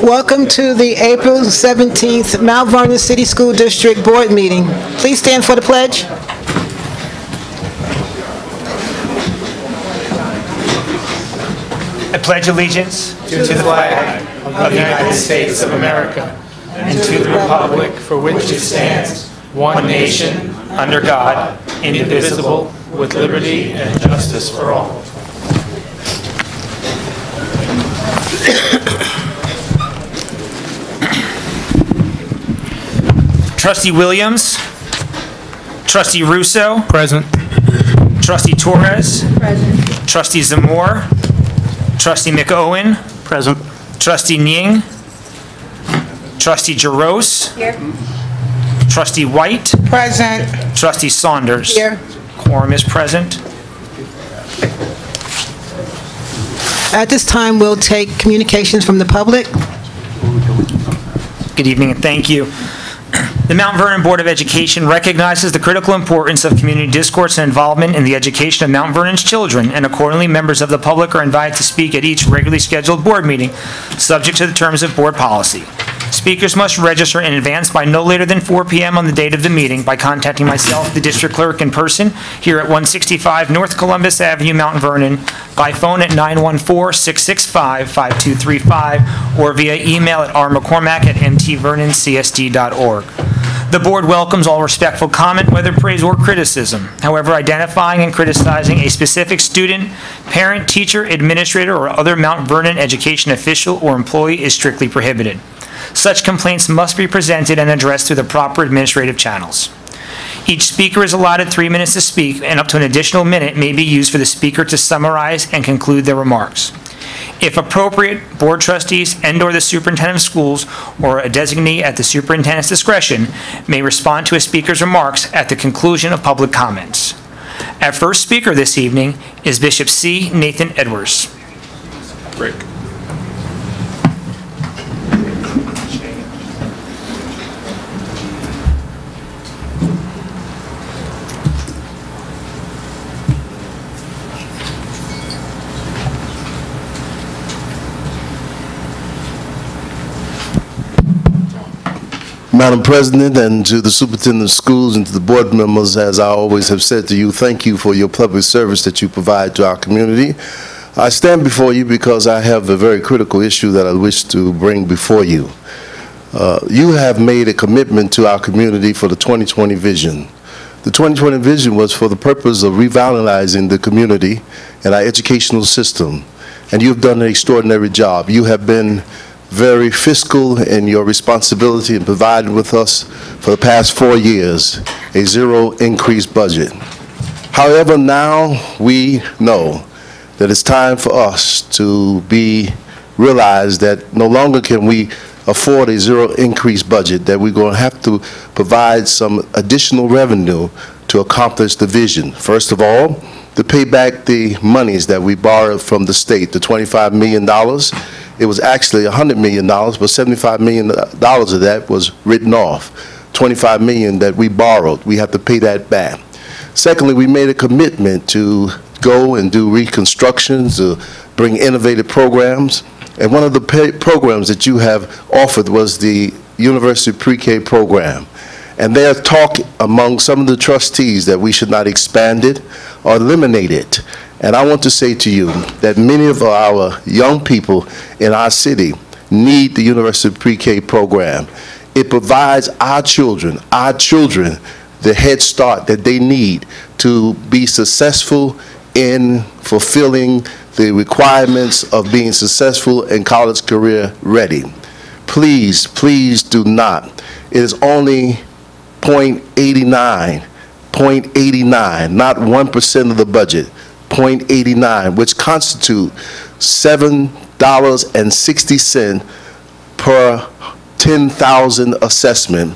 Welcome to the April 17th Mount Vernon City School District Board Meeting. Please stand for the pledge. I pledge allegiance to the flag of the United States of America and to the republic for which it stands, one nation, under God, indivisible, with liberty and justice for all. Trustee Williams. Trustee Russo. Present. Trustee Torres. Present. Trustee Zamore. Trustee McOwen. Present. Trustee Nying. Trustee Jaros. Here. Trustee White. Present. Trustee Saunders. Here. Quorum is present. At this time, we'll take communications from the public. Good evening and thank you. The Mount Vernon Board of Education recognizes the critical importance of community discourse and involvement in the education of Mount Vernon's children, and accordingly, members of the public are invited to speak at each regularly scheduled board meeting, subject to the terms of board policy. Speakers must register in advance by no later than 4 p.m. on the date of the meeting by contacting myself, the district clerk, in person here at 165 North Columbus Avenue, Mount Vernon, by phone at 914-665-5235, or via email at rmccormack@mtvernoncsd.org. The board welcomes all respectful comment, whether praise or criticism. However, identifying and criticizing a specific student, parent, teacher, administrator, or other Mount Vernon education official or employee is strictly prohibited. Such complaints must be presented and addressed through the proper administrative channels. Each speaker is allotted 3 minutes to speak, and up to an additional minute may be used for the speaker to summarize and conclude their remarks. If appropriate, board trustees and/or the superintendent of schools or a designee at the superintendent's discretion may respond to a speaker's remarks at the conclusion of public comments. Our first speaker this evening is Bishop C. Nathan Edwards. Break. Madam President, and to the superintendent of schools and to the board members, as I always have said to you, thank you for your public service that you provide to our community. I stand before you because I have a very critical issue that I wish to bring before you. You have made a commitment to our community for the 2020 vision. The 2020 vision was for the purpose of revitalizing the community and our educational system, and you've done an extraordinary job. You have been very fiscal in your responsibility and provided with us for the past 4 years a zero increase budget. However, now we know that it's time for us to realize that no longer can we afford a zero increase budget, that we're going to have to provide some additional revenue to accomplish the vision. First of all, to pay back the monies that we borrowed from the state, the $25 million. It was actually $100 million, but $75 million of that was written off. $25 million that we borrowed, we have to pay that back. Secondly, we made a commitment to go and do reconstructions, to bring innovative programs. And one of the programs that you have offered was the University Pre-K program. And there's talk among some of the trustees that we should not expand it or eliminate it. And I want to say to you that many of our young people in our city need the University Pre-K program. It provides our children, the head start that they need to be successful in fulfilling the requirements of being successful and college career ready. Please, please do not. It is only 0.89, not 1% of the budget. 0.89, which constitute $7.60 per 10,000 assessment,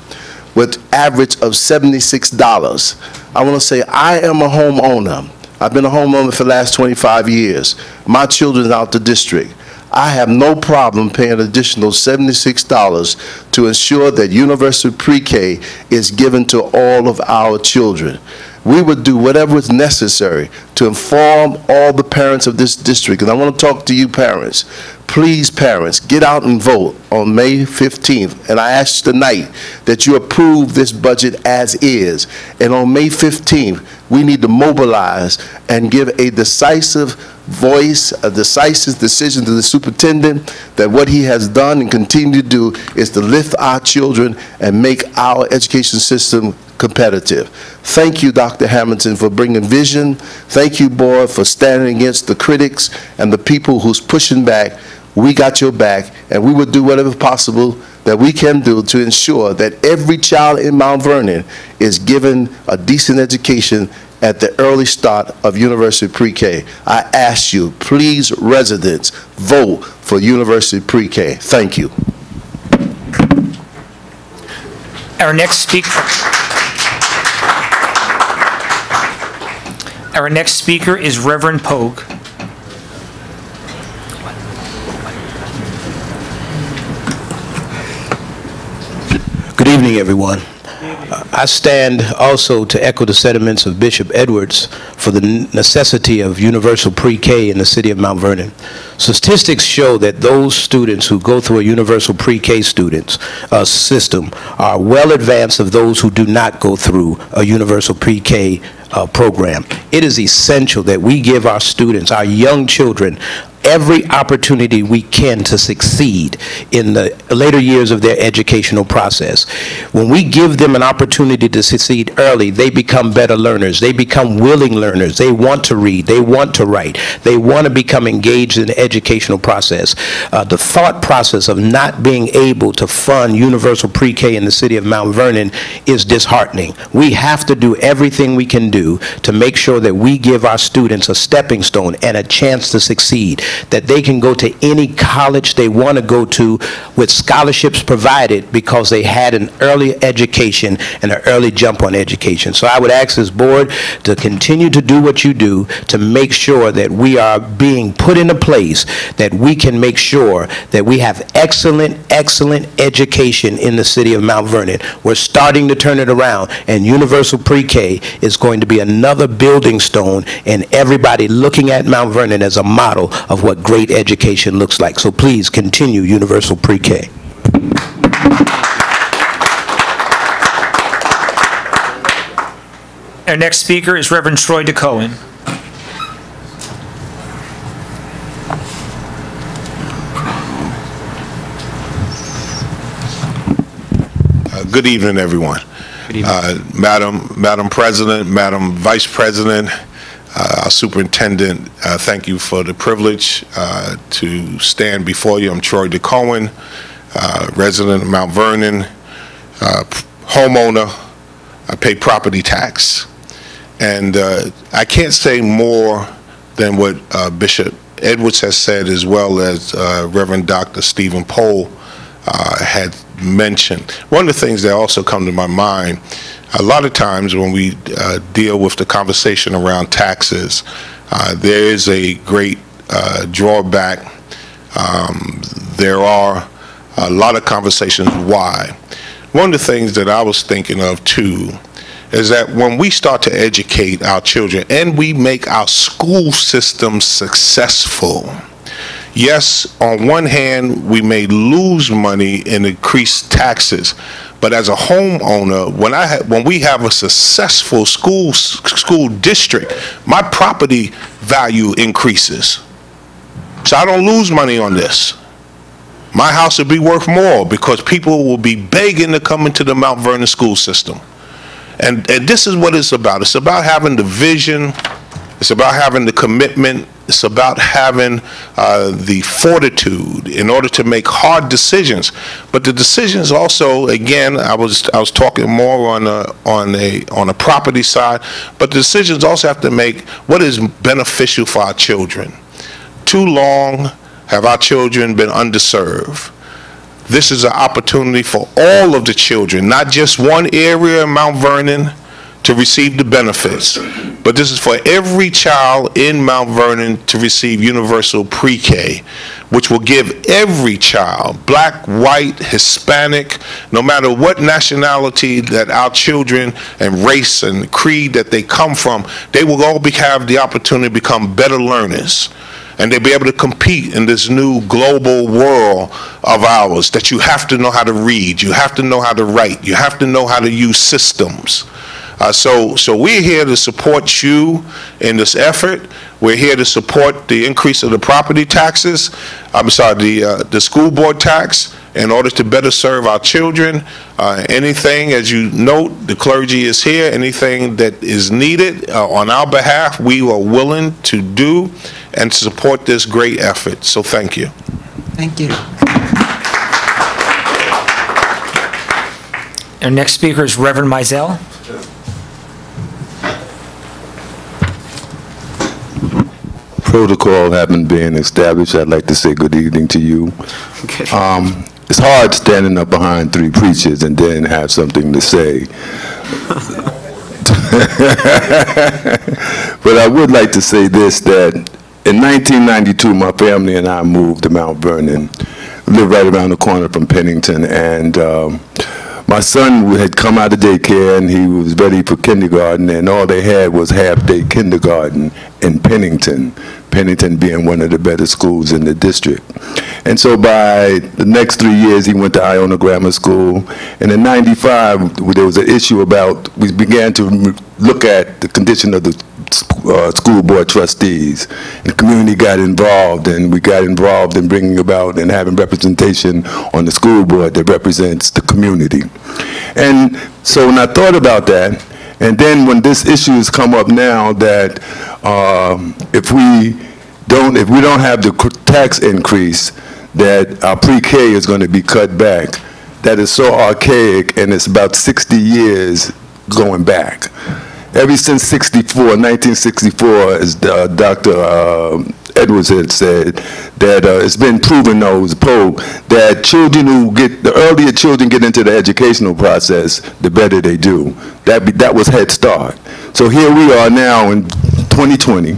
with average of $76. I want to say I am a homeowner. I've been a homeowner for the last 25 years. My children are out the district. I have no problem paying an additional $76 to ensure that University Pre-K is given to all of our children. we would do whatever is necessary to inform all the parents of this district. And I want to talk to you parents. Please, parents, get out and vote on May 15th. And I ask tonight that you approve this budget as is. And on May 15th, we need to mobilize and give a decisive voice, a decisive decision to the superintendent that what he has done and continue to do is to lift our children and make our education system competitive. Thank you, Dr. Hamilton, for bringing vision. Thank you, board, for standing against the critics and the people who's pushing back. We got your back, and we will do whatever possible that we can do to ensure that every child in Mount Vernon is given a decent education at the early start of University Pre-K. I ask you, please, residents, vote for University Pre-K. Thank you. Our next speaker is Reverend Pogue. Good evening, everyone. I stand also to echo the sentiments of Bishop Edwards for the necessity of universal pre-K in the city of Mount Vernon. Statistics show that those students who go through a universal pre-K system are well advanced of those who do not go through a universal pre-K program. It is essential that we give our students, our young children, every opportunity we can to succeed in the later years of their educational process. When we give them an opportunity to succeed early, they become better learners. They become willing learners. They want to read. They want to write. They want to become engaged in the educational process. The thought process of not being able to fund universal pre-K in the city of Mount Vernon is disheartening. We have to do everything we can do to make sure that we give our students a stepping stone and a chance to succeed, that they can go to any college they want to go to with scholarships provided because they had an early education and an early jump on education. So I would ask this board to continue to do what you do to make sure that we are being put in a place that we can make sure that we have excellent education in the city of Mount Vernon. We're starting to turn it around, and universal pre-K is going to be another building stone and everybody looking at Mount Vernon as a model of what great education looks like. So please continue universal pre-K. Our next speaker is Reverend Troy DeCohen. Good evening, everyone. Good evening. Madam President, Madam Vice President, our Superintendent, thank you for the privilege to stand before you. I'm Troy DeCohen, resident of Mount Vernon, homeowner. I pay property tax. And I can't say more than what Bishop Edwards has said, as well as Reverend Dr. Stephen Poe had mentioned. One of the things that also come to my mind, a lot of times when we deal with the conversation around taxes, there is a great drawback. There are a lot of conversations why. One of the things that I was thinking of too is that when we start to educate our children and we make our school system successful, yes, on one hand, we may lose money and increase taxes, but as a homeowner, when we have a successful school district, my property value increases. So I don't lose money on this. My house will be worth more because people will be begging to come into the Mount Vernon school system. And this is what it's about. It's about having the vision. It's about having the commitment. It's about having the fortitude in order to make hard decisions. But the decisions also, again, I was talking more on a property side. But the decisions also have to make what is beneficial for our children. Too long have our children been underserved. This is an opportunity for all of the children, not just one area in Mount Vernon, to receive the benefits, but this is for every child in Mount Vernon to receive universal pre-K, which will give every child, black, white, Hispanic, no matter what nationality that our children and race and creed that they come from, they will all have the opportunity to become better learners. And they'll be able to compete in this new global world of ours, that you have to know how to read, you have to know how to write, you have to know how to use systems. So we're here to support you in this effort. We're here to support the increase of the property taxes, the school board tax, in order to better serve our children. Anything, as you note, the clergy is here, anything that is needed on our behalf, we are willing to do and support this great effort. So thank you. Thank you. Our next speaker is Reverend Mizell. Protocol having been established, I'd like to say good evening to you. It's hard standing up behind three preachers and then have something to say. But I would like to say this, that in 1992, my family and I moved to Mount Vernon. We live right around the corner from Pennington, and my son had come out of daycare and he was ready for kindergarten, and all they had was half-day kindergarten in Pennington, Pennington being one of the better schools in the district. And so by the next 3 years, he went to Iona Grammar School. And in '95, there was an issue about, we began to look at the condition of the school board trustees. And the community got involved, and we got involved in bringing about and having representation on the school board that represents the community. And so when I thought about that, and then when this issue has come up now that if we don't have the tax increase, that our pre-K is going to be cut back, that is so archaic, and it's about 60 years going back. Ever since 1964, as Dr. Edwards had said, that it's been proven, that children the earlier children get into the educational process, the better they do. That was Head Start. So here we are now in 2020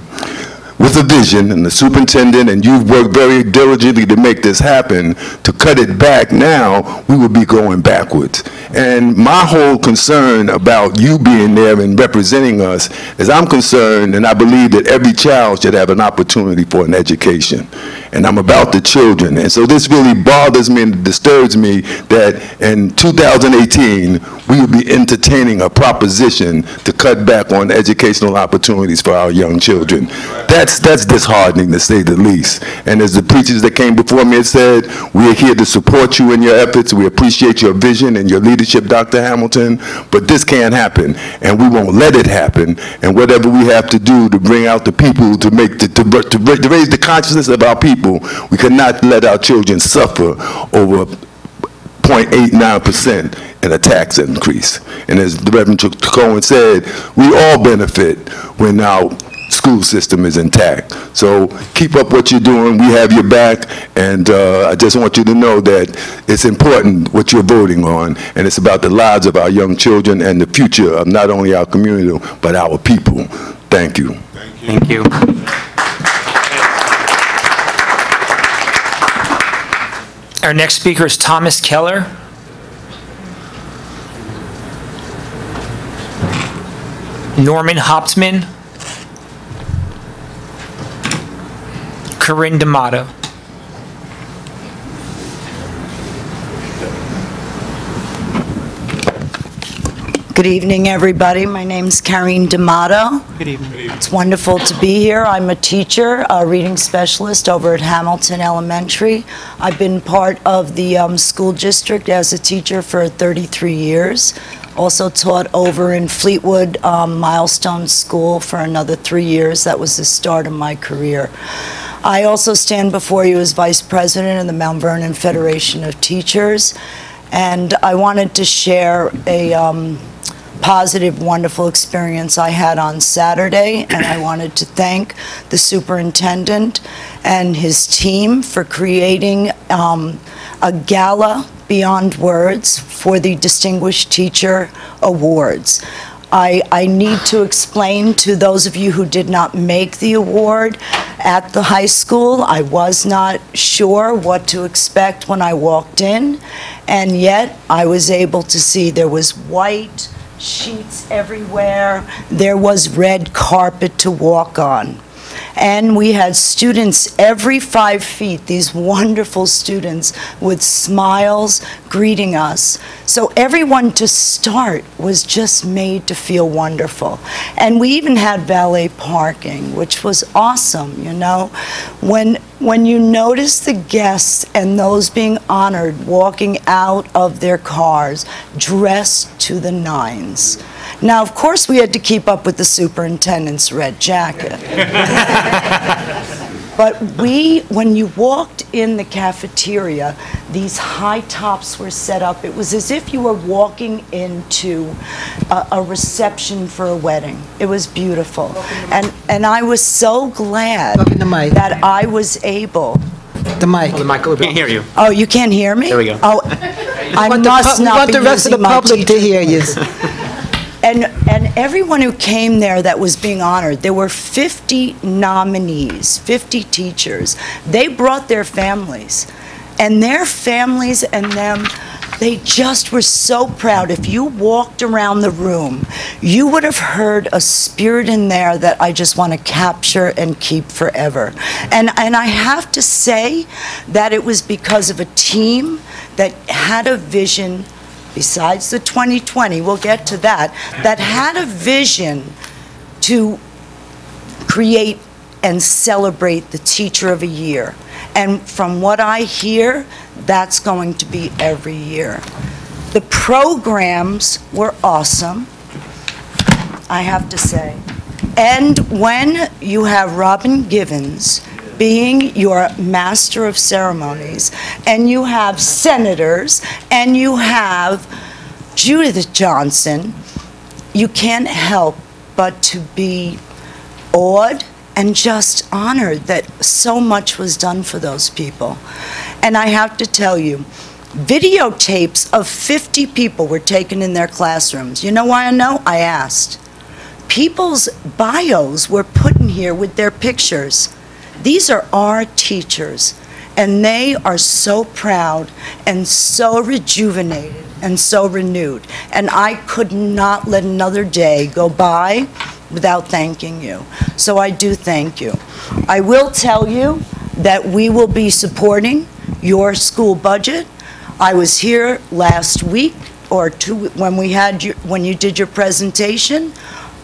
with a vision, and the superintendent, and you've worked very diligently to make this happen. To cut it back now, we would be going backwards. And my whole concern about you being there and representing us is I'm concerned, and I believe that every child should have an opportunity for an education. And I'm about the children. And so this really bothers me and disturbs me that in 2018, we will be entertaining a proposition to cut back on educational opportunities for our young children. That's disheartening, to say the least. And as the preachers that came before me had said, we're here to support you in your efforts. We appreciate your vision and your leadership, Dr. Hamilton, but this can't happen, and we won't let it happen. And whatever we have to do to bring out the people, to raise the consciousness of our people, we cannot let our children suffer over 0.89% in a tax increase. And as the Reverend Cohen said, we all benefit when our school system is intact. So keep up what you're doing. We have your back, and I just want you to know that it's important what you're voting on, and it's about the lives of our young children and the future of not only our community, but our people. Thank you. Thank you. Our next speaker is Thomas Keller. Norman Hopsman. Corinne D'Amato. Good evening, everybody. My name's Karine D'Amato. Good evening. It's wonderful to be here. I'm a teacher, a reading specialist over at Hamilton Elementary. I've been part of the school district as a teacher for 33 years. Also taught over in Fleetwood Milestone School for another 3 years. That was the start of my career. I also stand before you as Vice President of the Mount Vernon Federation of Teachers, and I wanted to share a positive, wonderful experience I had on Saturday, and I wanted to thank the superintendent and his team for creating a gala beyond words for the Distinguished Teacher Awards. I need to explain to those of you who did not make the award at the high school, I was not sure what to expect when I walked in, and yet I was able to see there was white sheets everywhere, there was red carpet to walk on. And we had students every 5 feet, these wonderful students with smiles greeting us. So everyone to start was just made to feel wonderful. And we even had valet parking, which was awesome, you know. When you notice the guests and those being honored walking out of their cars dressed to the nines. Now, of course, we had to keep up with the superintendent's red jacket. But when you walked in the cafeteria, these high tops were set up. It was as if you were walking into a reception for a wedding. It was beautiful. And I was so glad that I was able. The mic. Oh, the mic, we can't hear you. Oh, you can't hear me? There we go. Oh, I must not be the rest of the using my public to teacher. hear you. And everyone who came there that was being honored, there were 50 nominees, 50 teachers. They brought their families. And their families and them, they just were so proud. If you walked around the room, you would have heard a spirit in there that I just want to capture and keep forever. And I have to say that it was because of a team that had a vision, besides the 2020, we'll get to that, that had a vision to create and celebrate the Teacher of the Year. And from what I hear, that's going to be every year. The programs were awesome, I have to say. And when you have Robin Givens being your master of ceremonies, and you have senators, and you have Judith Johnson, you can't help but to be awed and just honored that so much was done for those people. And I have to tell you, videotapes of 50 people were taken in their classrooms. You know why I know? I asked. People's bios were put in here with their pictures. These are our teachers, and they are so proud and so rejuvenated and so renewed. And I could not let another day go by without thanking you. So I do thank you. I will tell you that we will be supporting your school budget. I was here last week or two when you did your presentation.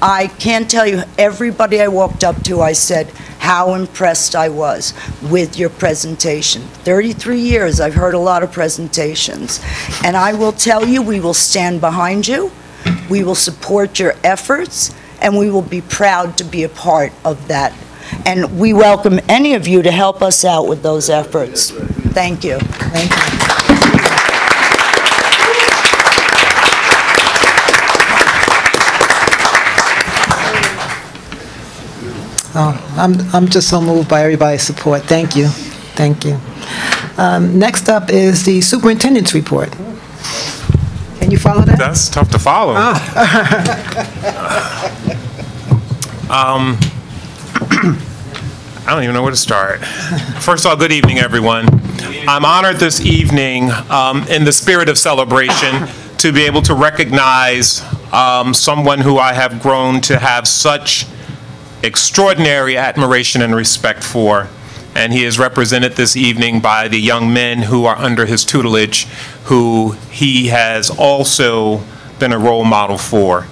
I can't tell you, everybody I walked up to, I said how impressed I was with your presentation. 33 years, I've heard a lot of presentations. And I will tell you, we will stand behind you, we will support your efforts, and we will be proud to be a part of that. And we welcome any of you to help us out with those efforts. Thank you. Thank you. Oh, I'm just so moved by everybody's support. Thank you. Thank you. Next up is the superintendent's report. Can you follow that? That's tough to follow. I don't even know where to start. First of all, good evening, everyone. I'm honored this evening, in the spirit of celebration, to be able to recognize someone who I have grown to have such extraordinary admiration and respect for. And he is represented this evening by the young men who are under his tutelage, who he has also been a role model for.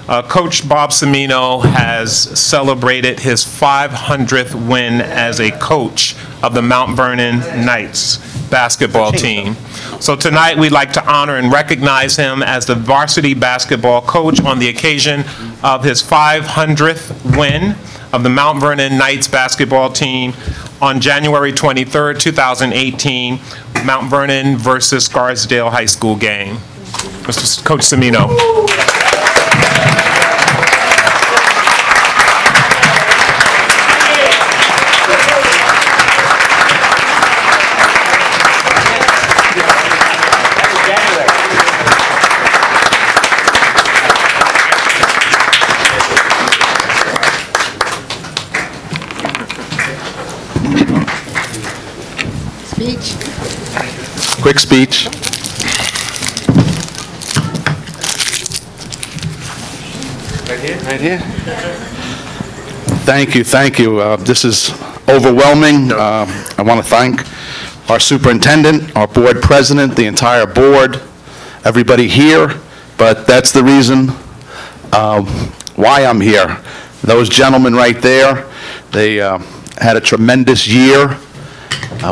Coach Bob Cimino has celebrated his 500th win as a coach of the Mount Vernon Knights basketball team. So tonight we'd like to honor and recognize him as the varsity basketball coach on the occasion of his 500th win of the Mount Vernon Knights basketball team on January 23rd, 2018, Mount Vernon versus Scarsdale High School game. Mr. Coach Cimino. quick speech. Right here. Thank you, thank you. This is overwhelming. I want to thank our superintendent, our board president, the entire board, everybody here, but that's the reason why I'm here. Those gentlemen right there, they had a tremendous year.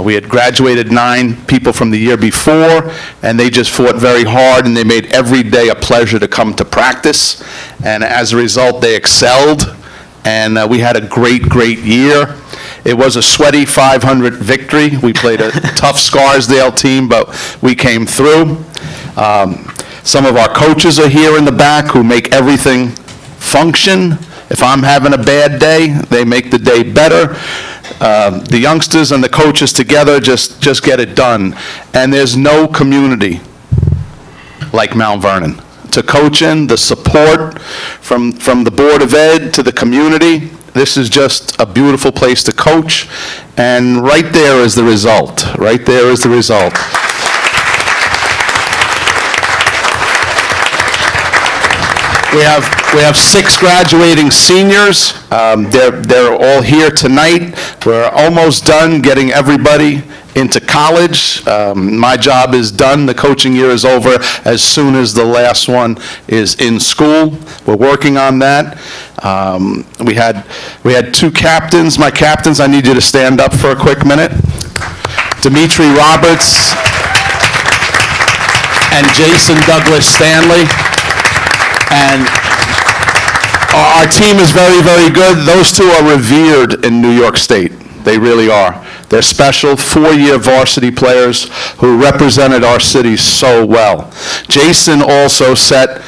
We had graduated 9 people from the year before, and they just fought very hard, and they made every day a pleasure to come to practice. And as a result, they excelled, and we had a great, great year. It was a sweaty 500 victory. We played a tough Scarsdale team, but we came through. Some of our coaches are here in the back who make everything function. If I'm having a bad day, they make the day better. The youngsters and the coaches together just get it done. And there's no community like Mount Vernon. To coach in, the support from the Board of Ed to the community, this is just a beautiful place to coach. And right there is the result. Right there is the result. We have 6 graduating seniors. They're all here tonight. We're almost done getting everybody into college. My job is done. The coaching year is over as soon as the last one is in school. We're working on that. We had 2 captains. My captains, I need you to stand up for a quick minute. Dimitri Roberts and Jason Douglas Stanley. And our team is very, very good. Those 2 are revered in New York State. They really are. They're special 4-year varsity players who represented our city so well. Jason also set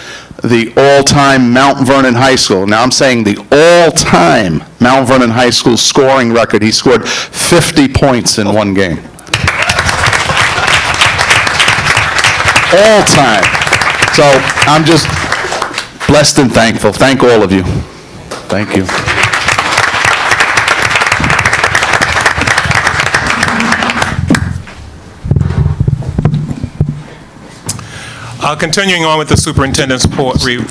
the all-time Mount Vernon High School. Now I'm saying the all-time Mount Vernon High School scoring record. He scored 50 points in one game. All time. So I'm just blessed and thankful. Thank all of you. Thank you. Continuing on with the superintendent's report. Sue,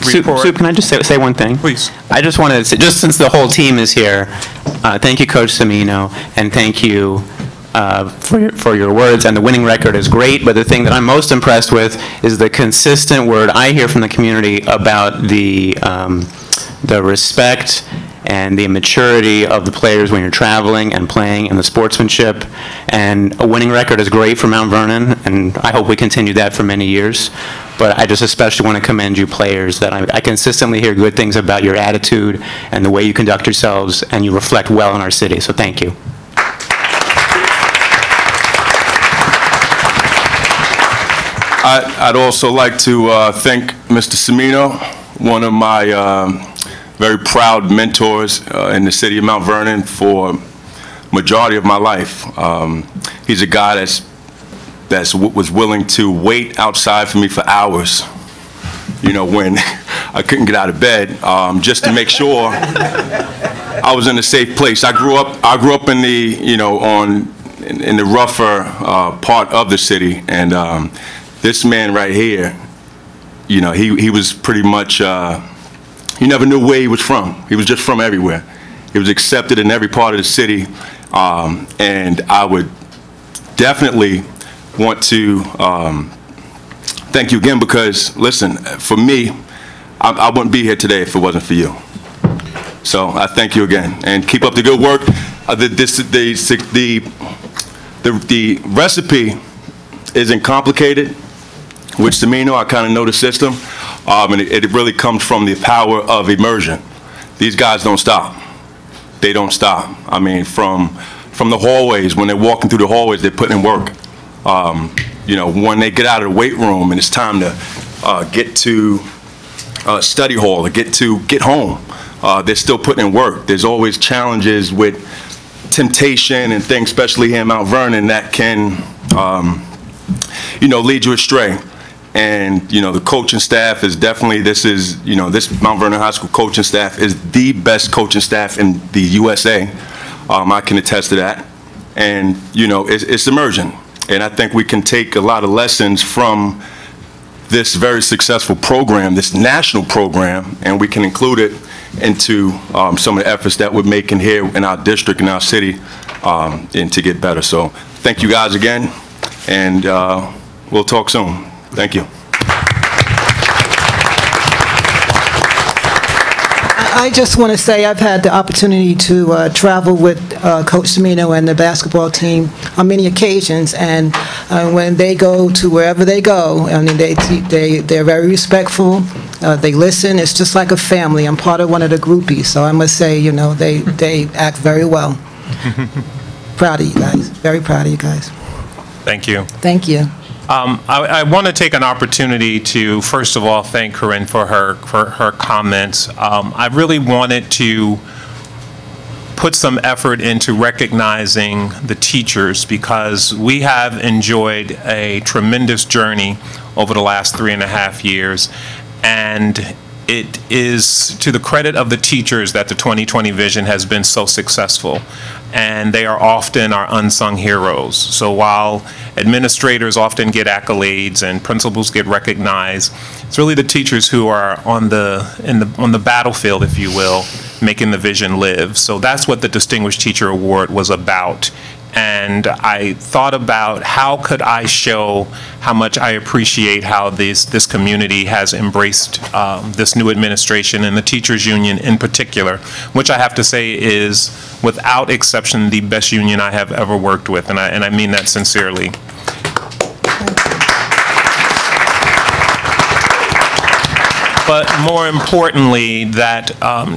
can I just say one thing? Please. I just wanted to say, just since the whole team is here, thank you, Coach Cimino, and thank you for your words. And the winning record is great, but the thing that I'm most impressed with is the consistent word I hear from the community about the respect and the maturity of the players when you're traveling and playing, and the sportsmanship. And a winning record is great for Mount Vernon, and I hope we continue that for many years. But I just especially want to commend you players that I consistently hear good things about your attitude and the way you conduct yourselves, and you reflect well in our city. So thank you. I'd also like to thank Mr. Cimino, one of my very proud mentors in the city of Mount Vernon for majority of my life. He's a guy that was willing to wait outside for me for hours, you know, when I couldn't get out of bed, just to make sure I was in a safe place. I grew up in the, you know, in the rougher part of the city, and this man right here, you know, he was pretty much, you never knew where he was from. He was just from everywhere. He was accepted in every part of the city, and I would definitely want to thank you again, because, listen, for me, I wouldn't be here today if it wasn't for you. So I thank you again, and keep up the good work. The recipe isn't complicated. With Cimino, I kind of know the system, and it really comes from the power of immersion. These guys don't stop. They don't stop. I mean, from the hallways, when they're walking through the hallways, they're putting in work. You know, when they get out of the weight room and it's time to get to study hall or get home, they're still putting in work. There's always challenges with temptation and things, especially here in Mount Vernon, that can, you know, lead you astray. And, you know, the coaching staff is definitely, this Mount Vernon High School coaching staff is the best coaching staff in the USA. I can attest to that. And, you know, it's immersion. And I think we can take a lot of lessons from this very successful program, this national program, and we can include it into some of the efforts that we're making here in our district, in our city, and to get better. So thank you guys again, and we'll talk soon. Thank you. I just want to say I've had the opportunity to travel with Coach Semino and the basketball team on many occasions, and when they go to wherever they go, I mean, they're very respectful. They listen. It's just like a family. I'm part of one of the groupies, so I must say, you know, they act very well. Proud of you guys. Very proud of you guys. Thank you. Thank you. I want to take an opportunity to, first of all, thank Corinne for her comments. I really wanted to put some effort into recognizing the teachers, because we have enjoyed a tremendous journey over the last 3.5 years, and it is to the credit of the teachers that the 2020 vision has been so successful, and they are often our unsung heroes. So while administrators often get accolades and principals get recognized, it's really the teachers who are on the battlefield, if you will, making the vision live. So that's what the Distinguished Teacher Award was about. And I thought about how could I show how much I appreciate how this community has embraced this new administration, and the teachers union in particular, which I have to say is, without exception, the best union I have ever worked with, and I mean that sincerely. But more importantly, that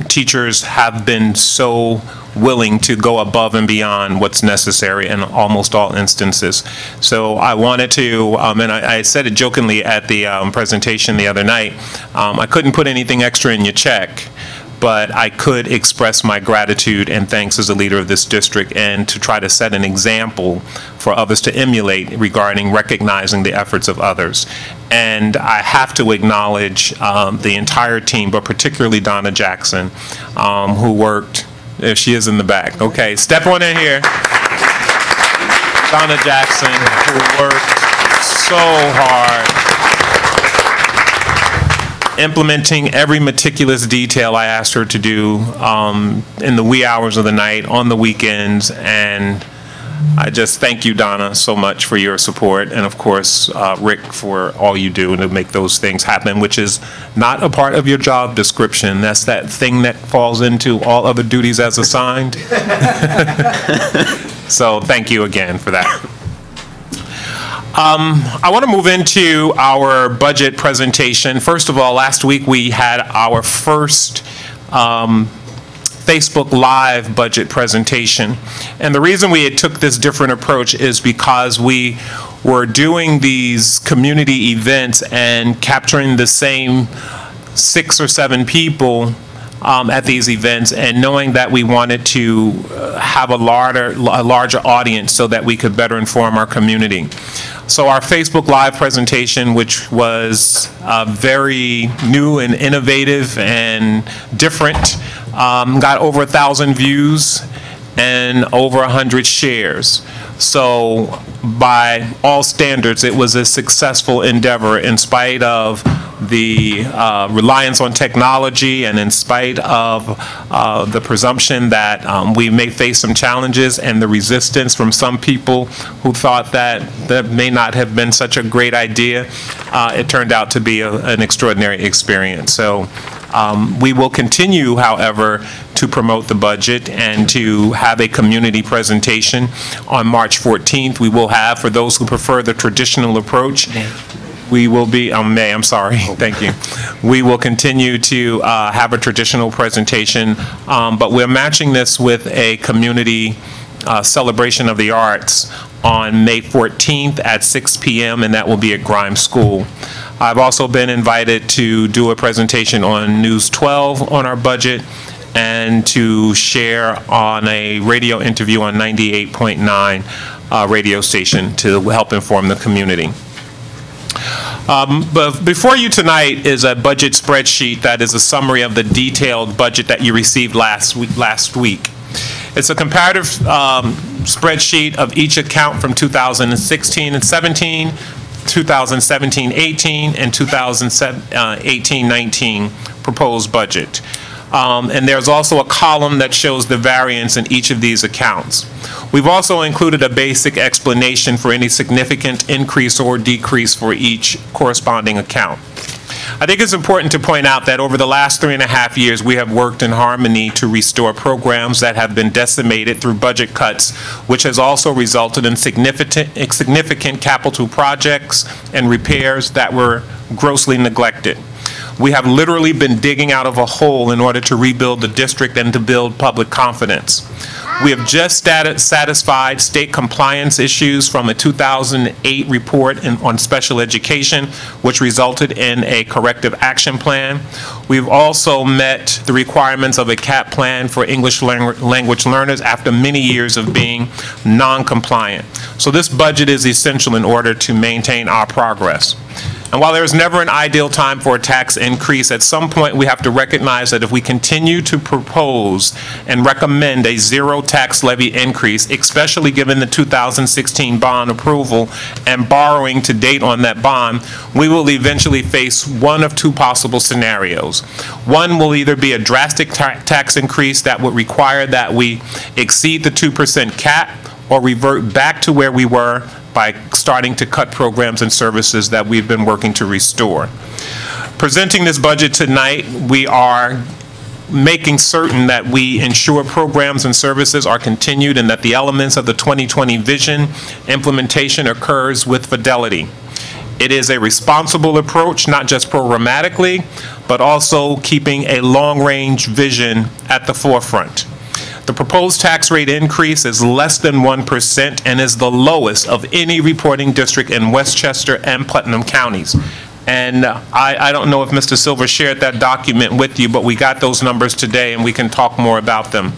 teachers have been so willing to go above and beyond what's necessary in almost all instances. So I wanted to, and I said it jokingly at the presentation the other night, I couldn't put anything extra in your check, but I could express my gratitude and thanks as a leader of this district, and to try to set an example for others to emulate regarding recognizing the efforts of others. And I have to acknowledge the entire team, but particularly Donna Jackson, who worked, there she is in the back. Okay, step on in here. Donna Jackson, who worked so hard, implementing every meticulous detail I asked her to do in the wee hours of the night, on the weekends, and I just thank you, Donna, so much for your support, and of course, Rick, for all you do to make those things happen, which is not a part of your job description. That's that thing that falls into all other duties as assigned. So thank you again for that. I want to move into our budget presentation. First of all, last week we had our first Facebook Live budget presentation. And the reason we took this different approach is because we were doing these community events and capturing the same 6 or 7 people at these events, and knowing that we wanted to have a larger audience so that we could better inform our community. So our Facebook Live presentation, which was very new and innovative and different, got over 1,000 views and over 100 shares. So by all standards, it was a successful endeavor in spite of the reliance on technology, and in spite of the presumption that we may face some challenges, and the resistance from some people who thought that that may not have been such a great idea. It turned out to be an extraordinary experience. So we will continue, however, to promote the budget and to have a community presentation on March 14th. We will have, for those who prefer the traditional approach, we will be, May, I'm sorry, thank you. We will continue to have a traditional presentation, but we're matching this with a community celebration of the arts on May 14th at 6 p.m., and that will be at Grimes School. I've also been invited to do a presentation on News 12 on our budget, and to share on a radio interview on 98.9 radio station to help inform the community. But before you tonight is a budget spreadsheet that is a summary of the detailed budget that you received last week. It's a comparative spreadsheet of each account from 2016 and 17, 2017-18, and 2018-19 proposed budget. And there's also a column that shows the variance in each of these accounts. We've also included a basic explanation for any significant increase or decrease for each corresponding account. I think it's important to point out that over the last 3.5 years, we have worked in harmony to restore programs that have been decimated through budget cuts, which has also resulted in significant capital projects and repairs that were grossly neglected. We have literally been digging out of a hole in order to rebuild the district and to build public confidence. We have just satisfied state compliance issues from a 2008 report on special education, which resulted in a corrective action plan. We've also met the requirements of a CAP plan for English language learners after many years of being non-compliant. So this budget is essential in order to maintain our progress. And while there is never an ideal time for a tax increase, at some point we have to recognize that if we continue to propose and recommend a zero tax levy increase, especially given the 2016 bond approval and borrowing to date on that bond, we will eventually face one of two possible scenarios. One will either be a drastic tax increase that would require that we exceed the 2% cap or revert back to where we were by starting to cut programs and services that we've been working to restore. Presenting this budget tonight, we are making certain that we ensure programs and services are continued and that the elements of the 2020 vision implementation occurs with fidelity. It is a responsible approach, not just programmatically, but also keeping a long-range vision at the forefront. The proposed tax rate increase is less than 1% and is the lowest of any reporting district in Westchester and Putnam counties. And I don't know if Mr. Silver shared that document with you, but we got those numbers today and we can talk more about them.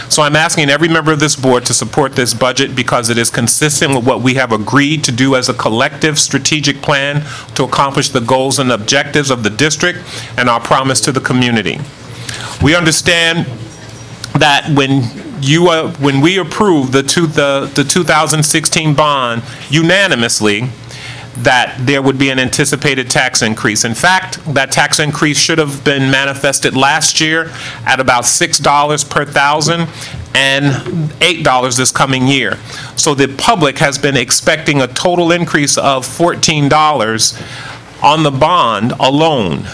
So I'm asking every member of this board to support this budget because it is consistent with what we have agreed to do as a collective strategic plan to accomplish the goals and objectives of the district and our promise to the community. We understand that when we approved the 2016 bond unanimously, that there would be an anticipated tax increase. In fact, that tax increase should have been manifested last year at about $6 per thousand and $8 this coming year. So the public has been expecting a total increase of $14 on the bond alone.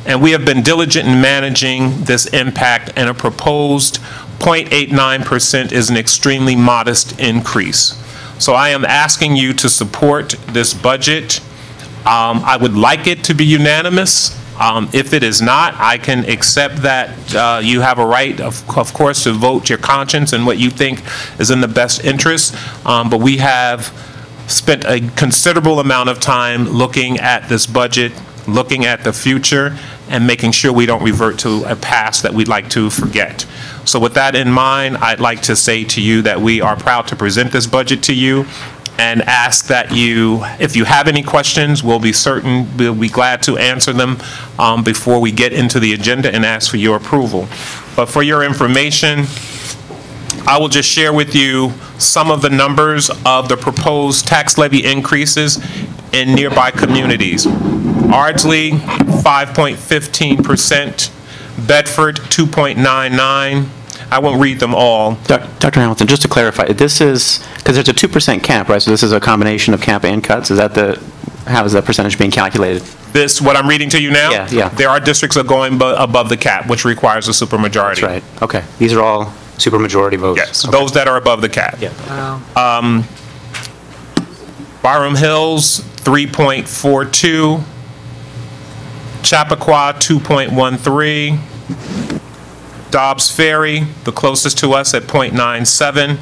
And we have been diligent in managing this impact, and a proposed 0.89% is an extremely modest increase. So I am asking you to support this budget. I would like it to be unanimous. If it is not, I can accept that you have a right, of course, to vote your conscience and what you think is in the best interest. But we have spent a considerable amount of time looking at this budget, looking at the future, and making sure we don't revert to a past that we'd like to forget. So with that in mind, I'd like to say to you that we are proud to present this budget to you and ask that you, if you have any questions, we'll be glad to answer them before we get into the agenda and ask for your approval. But for your information, I will just share with you some of the numbers of the proposed tax levy increases in nearby communities. Ardsley, 5.15%, Bedford, 2.99%. I won't read them all. Dr. Hamilton, just to clarify, this is, because there's a 2% cap, right? So this is a combination of cap and cuts. Is that how is that percentage being calculated? This, what I'm reading to you now? Yeah. There are districts that are going above the cap, which requires a supermajority. That's right. Okay. These are all supermajority votes. Yes, okay. Those that are above the cap. Yeah. Byram Hills, 3.42. Chappaqua, 2.13. Dobbs Ferry, the closest to us, at 0.97.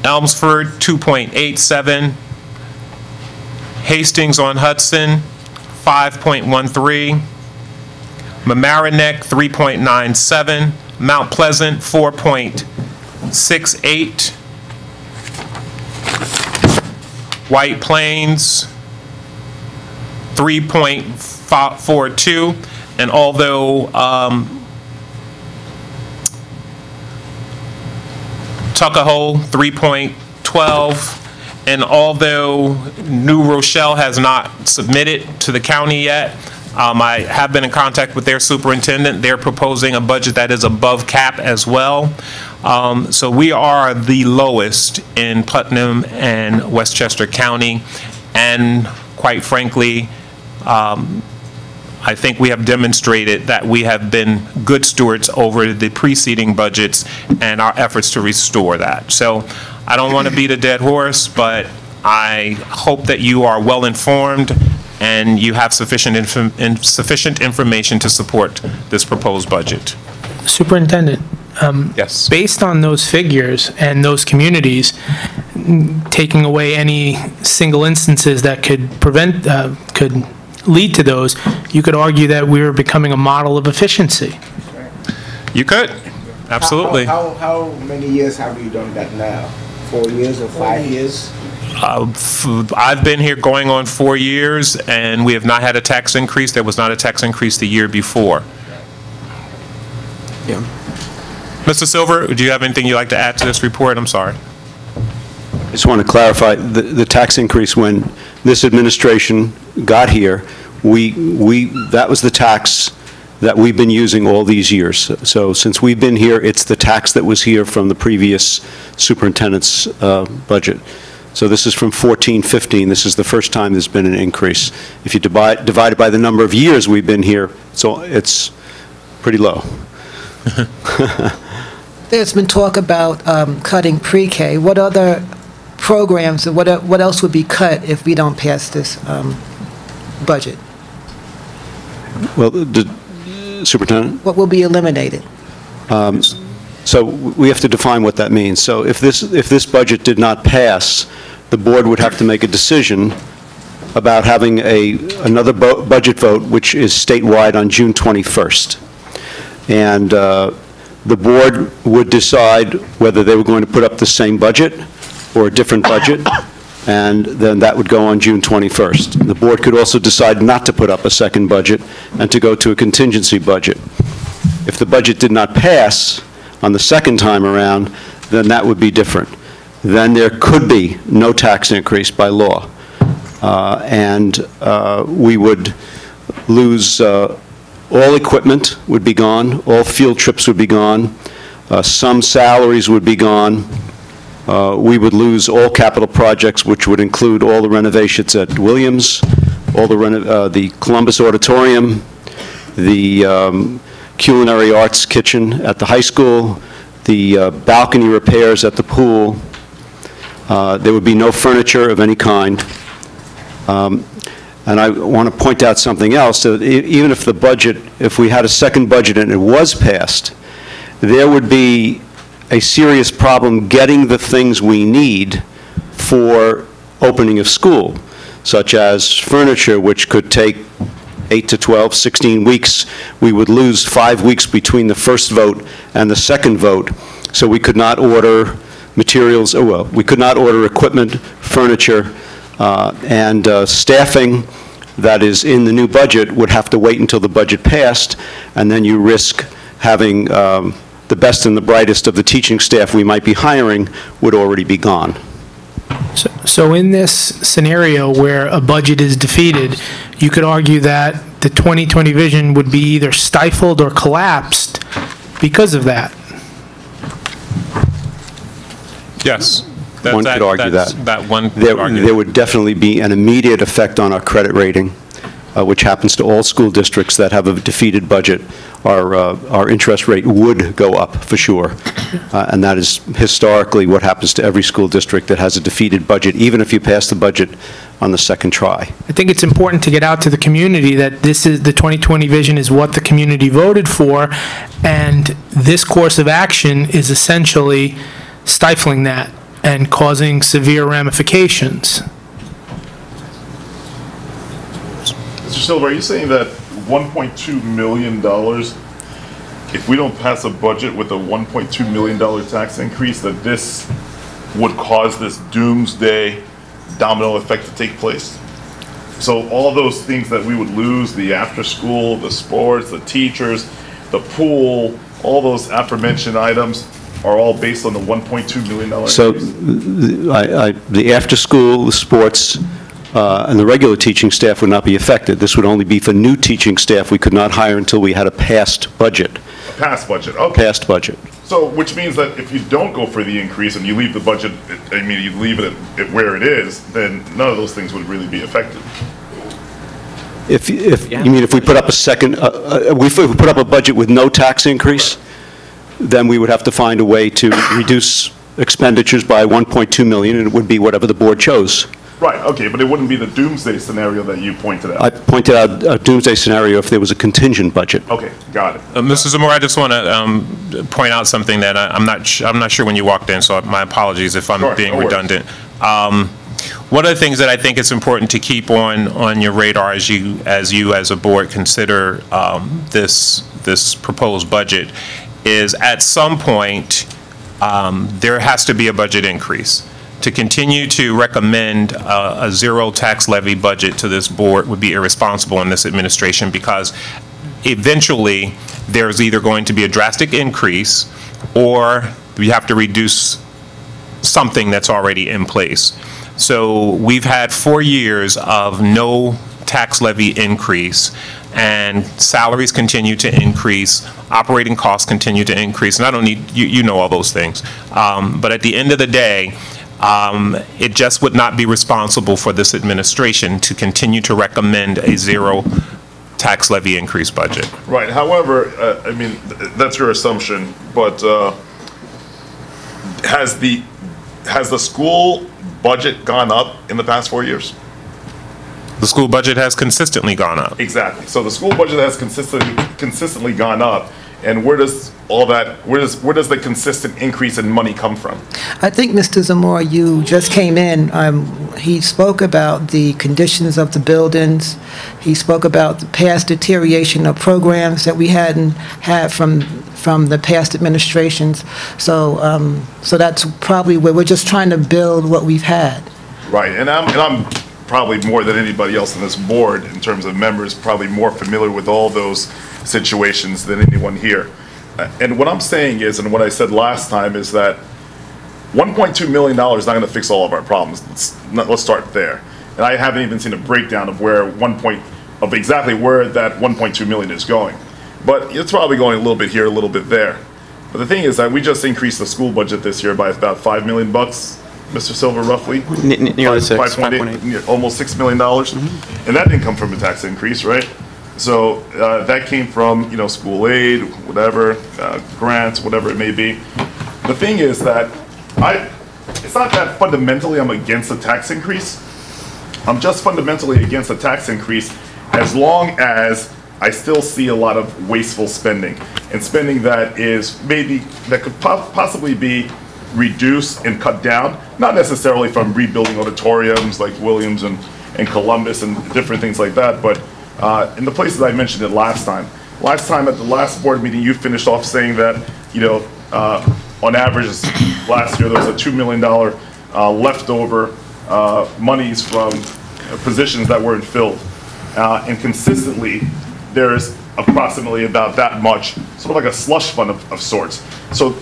Elmsford, 2.87. Hastings on Hudson, 5.13. Mamaroneck, 3.97. Mount Pleasant, 4.68. White Plains, 3.42. And although Tuckahoe, 3.12. And although New Rochelle has not submitted to the county yet, I have been in contact with their superintendent. They're proposing a budget that is above cap as well. So we are the lowest in Putnam and Westchester County. And quite frankly, I think we have demonstrated that we have been good stewards over the preceding budgets and our efforts to restore that. So I don't want to beat a dead horse, but I hope that you are well informed and you have sufficient information to support this proposed budget. Superintendent, Yes. based on those figures and those communities, taking away any single instances that could could lead to those, you could argue that we're becoming a model of efficiency. You could, absolutely. How many years have you done that now? 4 years or 5 years? I've been here going on 4 years, and we have not had a tax increase. There was not a tax increase the year before. Yeah. Mr. Silver, do you have anything you'd like to add to this report? I'm sorry. I just want to clarify, the tax increase when this administration got here, that was the tax that we've been using all these years. So since we've been here, it's the tax that was here from the previous superintendent's budget. So this is from 14-15. This is the first time there's been an increase. If you divide it by the number of years we've been here, so it's pretty low. There's been talk about cutting pre-K. What other programs, or what else would be cut if we don't pass this budget? Well, Superintendent? What will be eliminated? So we have to define what that means. So if this budget did not pass, the board would have to make a decision about having another budget vote, which is statewide on June 21st. And the board would decide whether they were going to put up the same budget or a different budget, and then that would go on June 21st. The board could also decide not to put up a second budget and to go to a contingency budget. If the budget did not pass on the second time around, then that would be different. Then there could be no tax increase by law. And we would lose, all equipment would be gone, all field trips would be gone, some salaries would be gone. We would lose all capital projects, which would include all the renovations at Williams, all the Columbus Auditorium, the culinary arts kitchen at the high school, the balcony repairs at the pool. There would be no furniture of any kind. And I want to point out something else, that even if the budget, if we had a second budget and it was passed, there would be a serious problem getting the things we need for opening of school, such as furniture, which could take 8 to 12, 16 weeks. We would lose 5 weeks between the first vote and the second vote, so we could not order materials, well, we could not order equipment, furniture, and staffing that is in the new budget would have to wait until the budget passed, and then you risk having the best and the brightest of the teaching staff we might be hiring would already be gone. So in this scenario where a budget is defeated, you could argue that the 2020 vision would be either stifled or collapsed because of that. Yes. One could argue that. That one could argue. There would definitely be an immediate effect on our credit rating, which happens to all school districts that have a defeated budget. Our interest rate would go up for sure. And that is historically what happens to every school district that has a defeated budget, even if you pass the budget on the second try. I think it's important to get out to the community that this is the 2020 vision is what the community voted for, and this course of action is essentially stifling that and causing severe ramifications. Mr. Silver, are you saying that $1.2 million, if we don't pass a budget with a $1.2 million tax increase, that this would cause this doomsday domino effect to take place? So all those things that we would lose, the after school, the sports, the teachers, the pool, all those aforementioned items, are all based on the $1.2 million So increase? the after-school, the sports, and the regular teaching staff would not be affected. This would only be for new teaching staff we could not hire until we had a passed budget. A past budget, okay. Passed budget. So, which means that if you don't go for the increase and you leave the budget, I mean, you leave it at where it is, then none of those things would really be affected. If you mean if we put up a second, if we put up a budget with no tax increase, then we would have to find a way to reduce expenditures by 1.2 million, and it would be whatever the board chose. Right, okay, but it wouldn't be the doomsday scenario that you pointed out. I pointed out a doomsday scenario if there was a contingent budget. Okay, got it. Mr. Zamora, I just want to point out something that I'm not sure when you walked in, so my apologies if I'm being redundant. One of the things that I think it's important to keep on your radar as you as a board consider this proposed budget is at some point there has to be a budget increase. To continue to recommend a zero tax levy budget to this board would be irresponsible in this administration, because eventually there's either going to be a drastic increase or we have to reduce something that's already in place. So we've had 4 years of no tax levy increase, and salaries continue to increase, operating costs continue to increase, and I don't need, you know all those things. But at the end of the day, it just would not be responsible for this administration to continue to recommend a zero tax levy increase budget. Right, however, I mean, that's your assumption, but has the school budget gone up in the past 4 years? The school budget has consistently gone up. Exactly. So the school budget has consistently gone up, and where does all that, where does the consistent increase in money come from? I think, Mr. Zamora, you just came in. He spoke about the conditions of the buildings. He spoke about the past deterioration of programs that we hadn't had from the past administrations. So, so that's probably where we're just trying to build what we've had. Right, and I'm probably more than anybody else on this board, in terms of members, probably more familiar with all those situations than anyone here. And what I'm saying is, and what I said last time, is that $1.2 million is not going to fix all of our problems. Let's start there. And I haven't even seen a breakdown of where exactly where that 1.2 million is going. But it's probably going a little bit here, a little bit there. But the thing is that we just increased the school budget this year by about $5 million, Mr. Silver, roughly. Nearly 6, 5.8, almost $6 million. Mm-hmm. And that didn't come from a tax increase, right? So that came from, you know, school aid, whatever, grants, whatever it may be. The thing is that it's not that fundamentally I'm against a tax increase. I'm just fundamentally against a tax increase as long as I still see a lot of wasteful spending, and spending that could possibly be reduced and cut down, not necessarily from rebuilding auditoriums like Williams and Columbus and different things like that, but in the places I mentioned it last time. Last time at the last board meeting, you finished off saying that, you know, on average last year there was a $2 million leftover monies from positions that weren't filled. And consistently, there's approximately about that much, sort of like a slush fund of sorts. So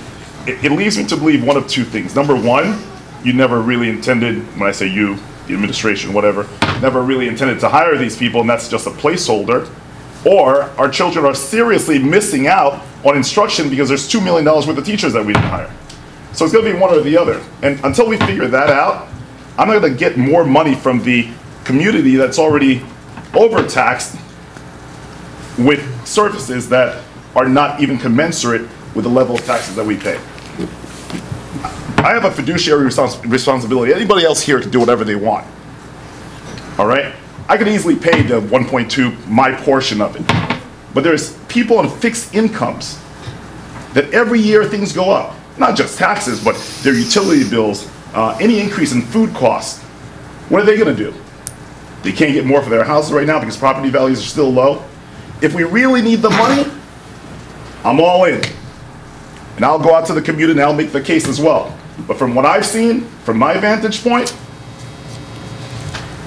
it leads me to believe one of two things. Number one, you never really intended, when I say you, the administration, whatever, never really intended to hire these people, and that's just a placeholder. Or our children are seriously missing out on instruction because there's $2 million worth of teachers that we didn't hire. So it's going to be one or the other. And until we figure that out, I'm not going to get more money from the community that's already overtaxed with services that are not even commensurate with the level of taxes that we pay. I have a fiduciary responsibility. Anybody else here can do whatever they want. All right? I could easily pay the 1.2, my portion of it. But there's people on fixed incomes that every year things go up. Not just taxes, but their utility bills, any increase in food costs. What are they going to do? They can't get more for their houses right now because property values are still low. If we really need the money, I'm all in. And I'll go out to the community and I'll make the case as well. But from what I've seen, from my vantage point,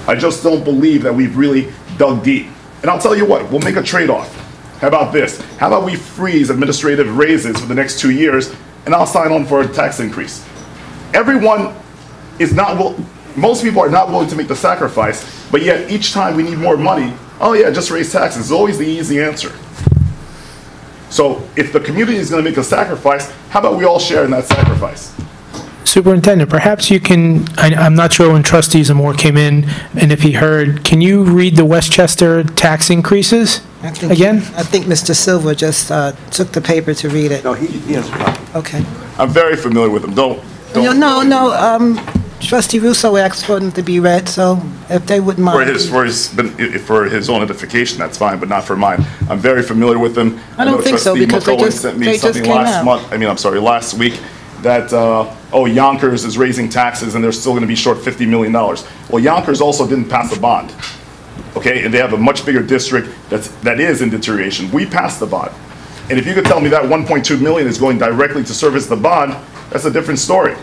I just don't believe that we've really dug deep. And I'll tell you what, we'll make a trade-off. How about this? How about we freeze administrative raises for the next 2 years and I'll sign on for a tax increase. Everyone is not, most people are not willing to make the sacrifice, but yet each time we need more money, oh yeah, just raise taxes. It's always the easy answer. So if the community is going to make a sacrifice, how about we all share in that sacrifice? Superintendent, perhaps you can, I'm not sure when Trustee Zamore came in and if he heard, can you read the Westchester tax increases again? I think Mr. Silver just took the paper to read it. No, he has a copy. Okay. I'm very familiar with them. Don't. No. Trustee Russo asked for them to be read, so if they wouldn't mind. For his own edification, that's fine, but not for mine. I'm very familiar with them. I don't think so, because they just came out. Last week, that, Yonkers is raising taxes and they're still gonna be short $50 million. Well, Yonkers also didn't pass a bond, okay? And they have a much bigger district that is in deterioration. We passed the bond. And if you could tell me that 1.2 million is going directly to service the bond, that's a different story.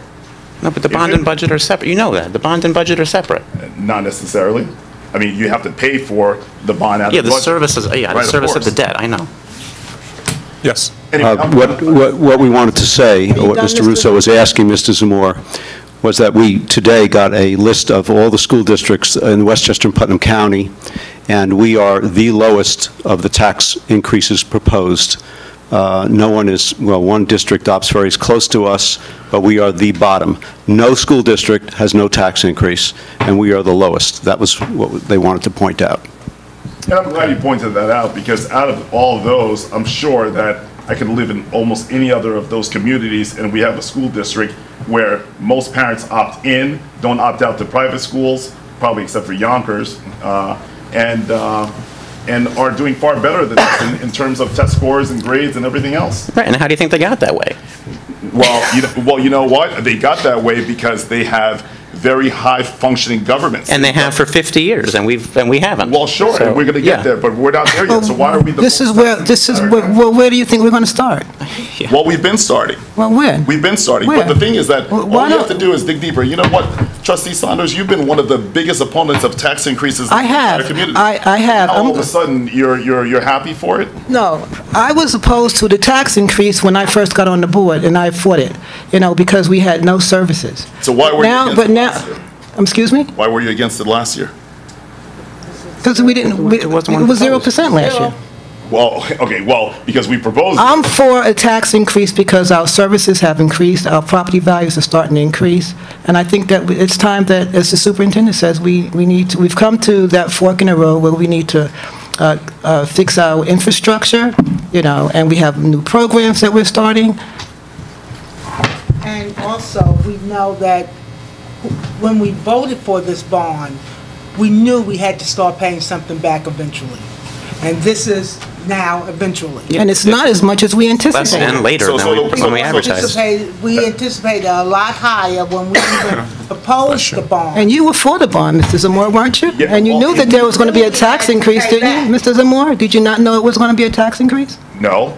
No, but the bond and budget are separate. You know that. The bond and budget are separate. Not necessarily. I mean, you have to pay for the bond out of the budget. The services, the service of the debt, I know. Yes. What we wanted to say, or what Mr. Russo was asking Mr. Zamore, was that we today got a list of all the school districts in Westchester and Putnam County, and we are the lowest of the tax increases proposed. No one is, well, one district, Dobbs Ferry, is close to us, but we are the bottom. No school district has no tax increase, and we are the lowest. That was what they wanted to point out. And I'm glad you pointed that out, because out of all of those, I'm sure that I could live in almost any other of those communities, and we have a school district where most parents opt in, don't opt out to private schools, probably except for Yonkers, and are doing far better than us in terms of test scores and grades and everything else. Right, and how do you think they got that way? Well, you know what? They got that way because they have very high functioning governments. And they have for 50 years, and we haven't. Well, sure, So, and we're going to get there, but we're not there yet. So why are we the Where do you think we're going to start? Well, we've been starting. Well, when? We've been starting. Where? But the thing is that all Why you have to do is dig deeper. You know what, Trustee Saunders, you've been one of the biggest opponents of tax increases in the community. I have. Now, all of a sudden, you're happy for it? No, I was opposed to the tax increase when I first got on the board, and I fought it, because we had no services. So why were you against it last year? Excuse me? Why were you against it last year? Because we didn't, it was 0% last year. Well, okay, because we proposed it. I'm for a tax increase because our services have increased, our property values are starting to increase, and I think that it's time that, as the superintendent says, we've come to that fork in the road where we need to fix our infrastructure, and we have new programs that we're starting. And also, we know that when we voted for this bond, we knew we had to start paying something back eventually. And this is now eventually. And it's not as much as we anticipated. Less and later than when we advertised. We anticipated a lot higher when we even proposed the bond. And you were for the bond, Mr. Zamore, weren't you? Yeah, and you knew that there was going to be a tax increase, didn't you, Mr. Zamore? Did you not know it was going to be a tax increase? No.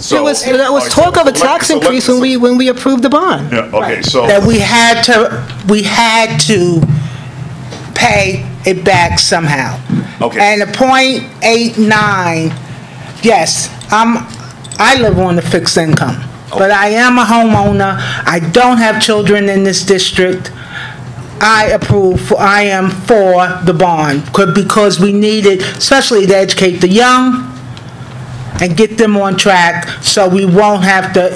There was talk of a tax increase when we approved the bond. Yeah, okay, so. That we had to pay it back somehow. Okay. And the .89, yes, I live on a fixed income, but I am a homeowner. I don't have children in this district. I am for the bond because we need it, especially to educate the young and get them on track so we won't have to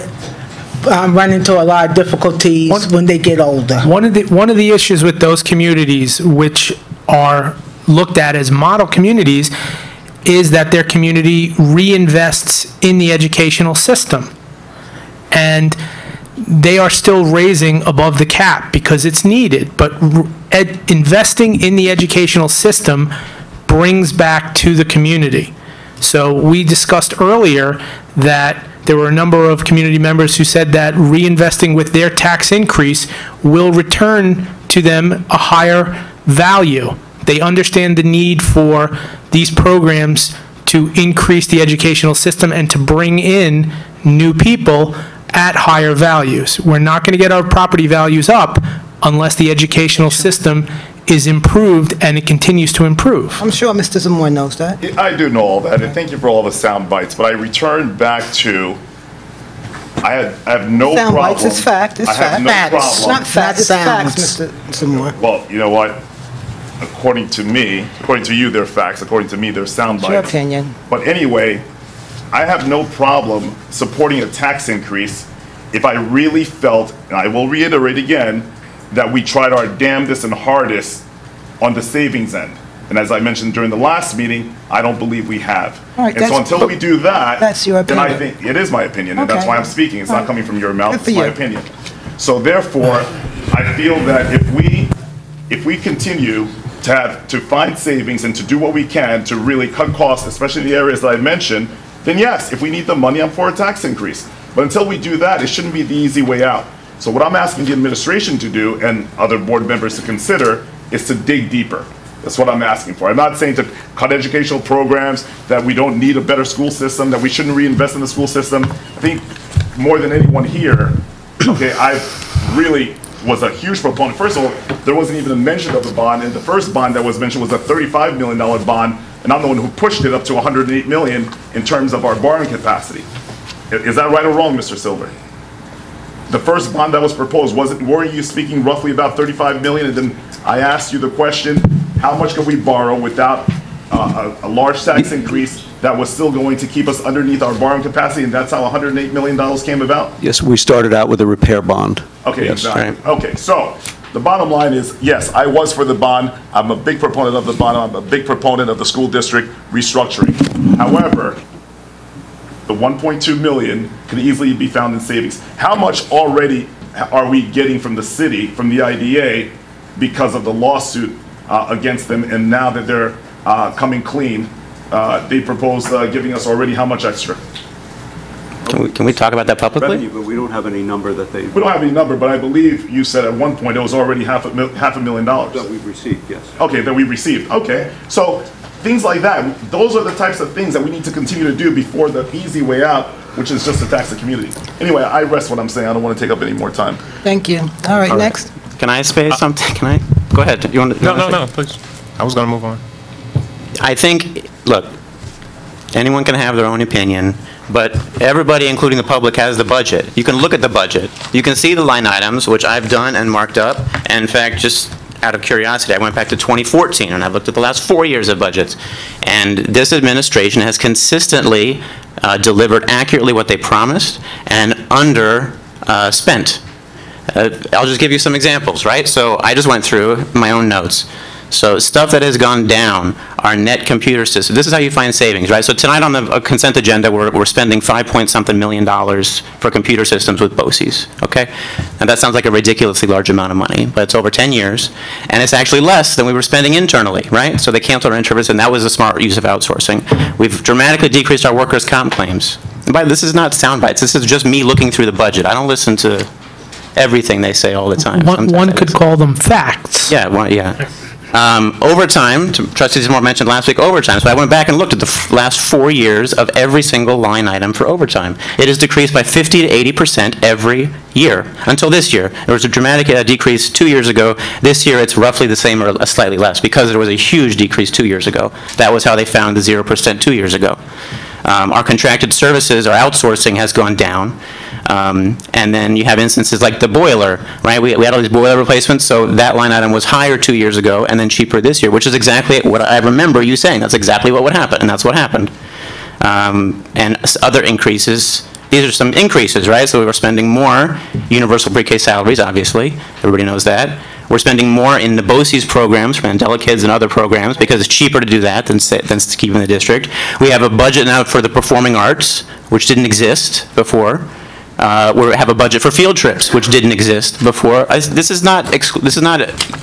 run into a lot of difficulties when they get older. One of the issues with those communities which are looked at as model communities is that their community reinvests in the educational system. And they are still raising above the cap because it's needed. But investing in the educational system brings back to the community. So we discussed earlier that there were a number of community members who said that reinvesting with their tax increase will return to them a higher value. They understand the need for these programs to increase the educational system and to bring in new people at higher values. We're not going to get our property values up unless the educational system is improved and it continues to improve. I'm sure Mr. Zamore knows that. I do know all that, and thank you for all the sound bites, but I return back to I have no Sound problem. bites, it's fact, it's I have no fact. problem. Not fact, it's facts, sounds. Mr. Moore. Well, you know what? According to me, according to you, they're facts. According to me, they're sound It's your bites. opinion. But anyway, I have no problem supporting a tax increase if I really felt, and I will reiterate again, that we tried our damnedest and hardest on the savings end. And as I mentioned during the last meeting, I don't believe we have. All right, and so that's- until we do that, That's your then I opinion. think, it is my opinion, and that's Okay. why I'm speaking. It's All not right. coming from your mouth, Good for it's my you. opinion. So therefore, I feel that if we continue to find savings and to do what we can to really cut costs, especially in the areas that I mentioned, then yes, if we need the money, I'm for a tax increase. But until we do that, it shouldn't be the easy way out. So what I'm asking the administration to do and other board members to consider is to dig deeper. That's what I'm asking for. I'm not saying to cut educational programs, that we don't need a better school system, that we shouldn't reinvest in the school system. I think more than anyone here, okay, I really was a huge proponent. First of all, there wasn't even a mention of the bond, and the first bond that was mentioned was a $35 million bond, and I'm the one who pushed it up to $108 million in terms of our borrowing capacity. Is that right or wrong, Mr. Silver? The first bond that was proposed, weren't you speaking roughly about 35 million? And then I asked you the question, how much can we borrow without a large tax increase that was still going to keep us underneath our borrowing capacity? And that's how $108 million came about? Yes, we started out with a repair bond. Okay, Yes. exactly. Okay, so the bottom line is, yes, I was for the bond. I'm a big proponent of the bond. I'm a big proponent of the school district restructuring. However, the 1.2 million could easily be found in savings. How much already are we getting from the city, from the IDA, because of the lawsuit against them? And now that they're coming clean, they propose giving us already how much extra? Can we talk about that publicly? Revenue, but we don't have any number that they... We don't have any number, but I believe you said at one point it was already half a million dollars. That we've received, yes. Okay, that we received. Okay, so things like that, those are the types of things that we need to continue to do before the easy way out, which is just to tax the community. Anyway, I rest what I'm saying. I don't want to take up any more time. Thank you. All right, next. Can I say something? Can I? Go ahead. You want to? No, please. I was going to move on. I think, look, anyone can have their own opinion, but everybody, including the public, has the budget. You can look at the budget. You can see the line items, which I've done and marked up. And in fact, just out of curiosity, I went back to 2014, and I looked at the last 4 years of budgets. And this administration has consistently delivered accurately what they promised and spent. I'll just give you some examples, right? So I just went through my own notes. So stuff that has gone down, our net computer system. This is how you find savings, right? So tonight on the consent agenda, we're spending $5-point-something million for computer systems with BOCES, okay? And that sounds like a ridiculously large amount of money, but it's over 10 years, and it's actually less than we were spending internally, right? So they canceled our interns, and that was a smart use of outsourcing. We've dramatically decreased our workers' comp claims. And by this is not sound bites. This is just me looking through the budget. I don't listen to everything they say all the time. One could call them facts. Yeah, yeah. Overtime, Trustee Moore mentioned last week overtime, so I went back and looked at the last 4 years of every single line item for overtime. It has decreased by 50 to 80% every year, until this year. There was a dramatic decrease 2 years ago. This year it's roughly the same or slightly less, because there was a huge decrease 2 years ago. That was how they found the 0% 2 years ago. Our contracted services, our outsourcing has gone down. And then you have instances like the boiler, right? We had all these boiler replacements, so that line item was higher 2 years ago and then cheaper this year, which is exactly what I remember you saying. That's exactly what would happen, and that's what happened. And other increases, these are some increases, right? So we were spending more universal pre-K salaries, obviously. Everybody knows that. We're spending more in the BOCES programs for Mandela kids and other programs because it's cheaper to do that than to keep in the district. We have a budget now for the performing arts, which didn't exist before. We have a budget for field trips, which didn't exist before. This is not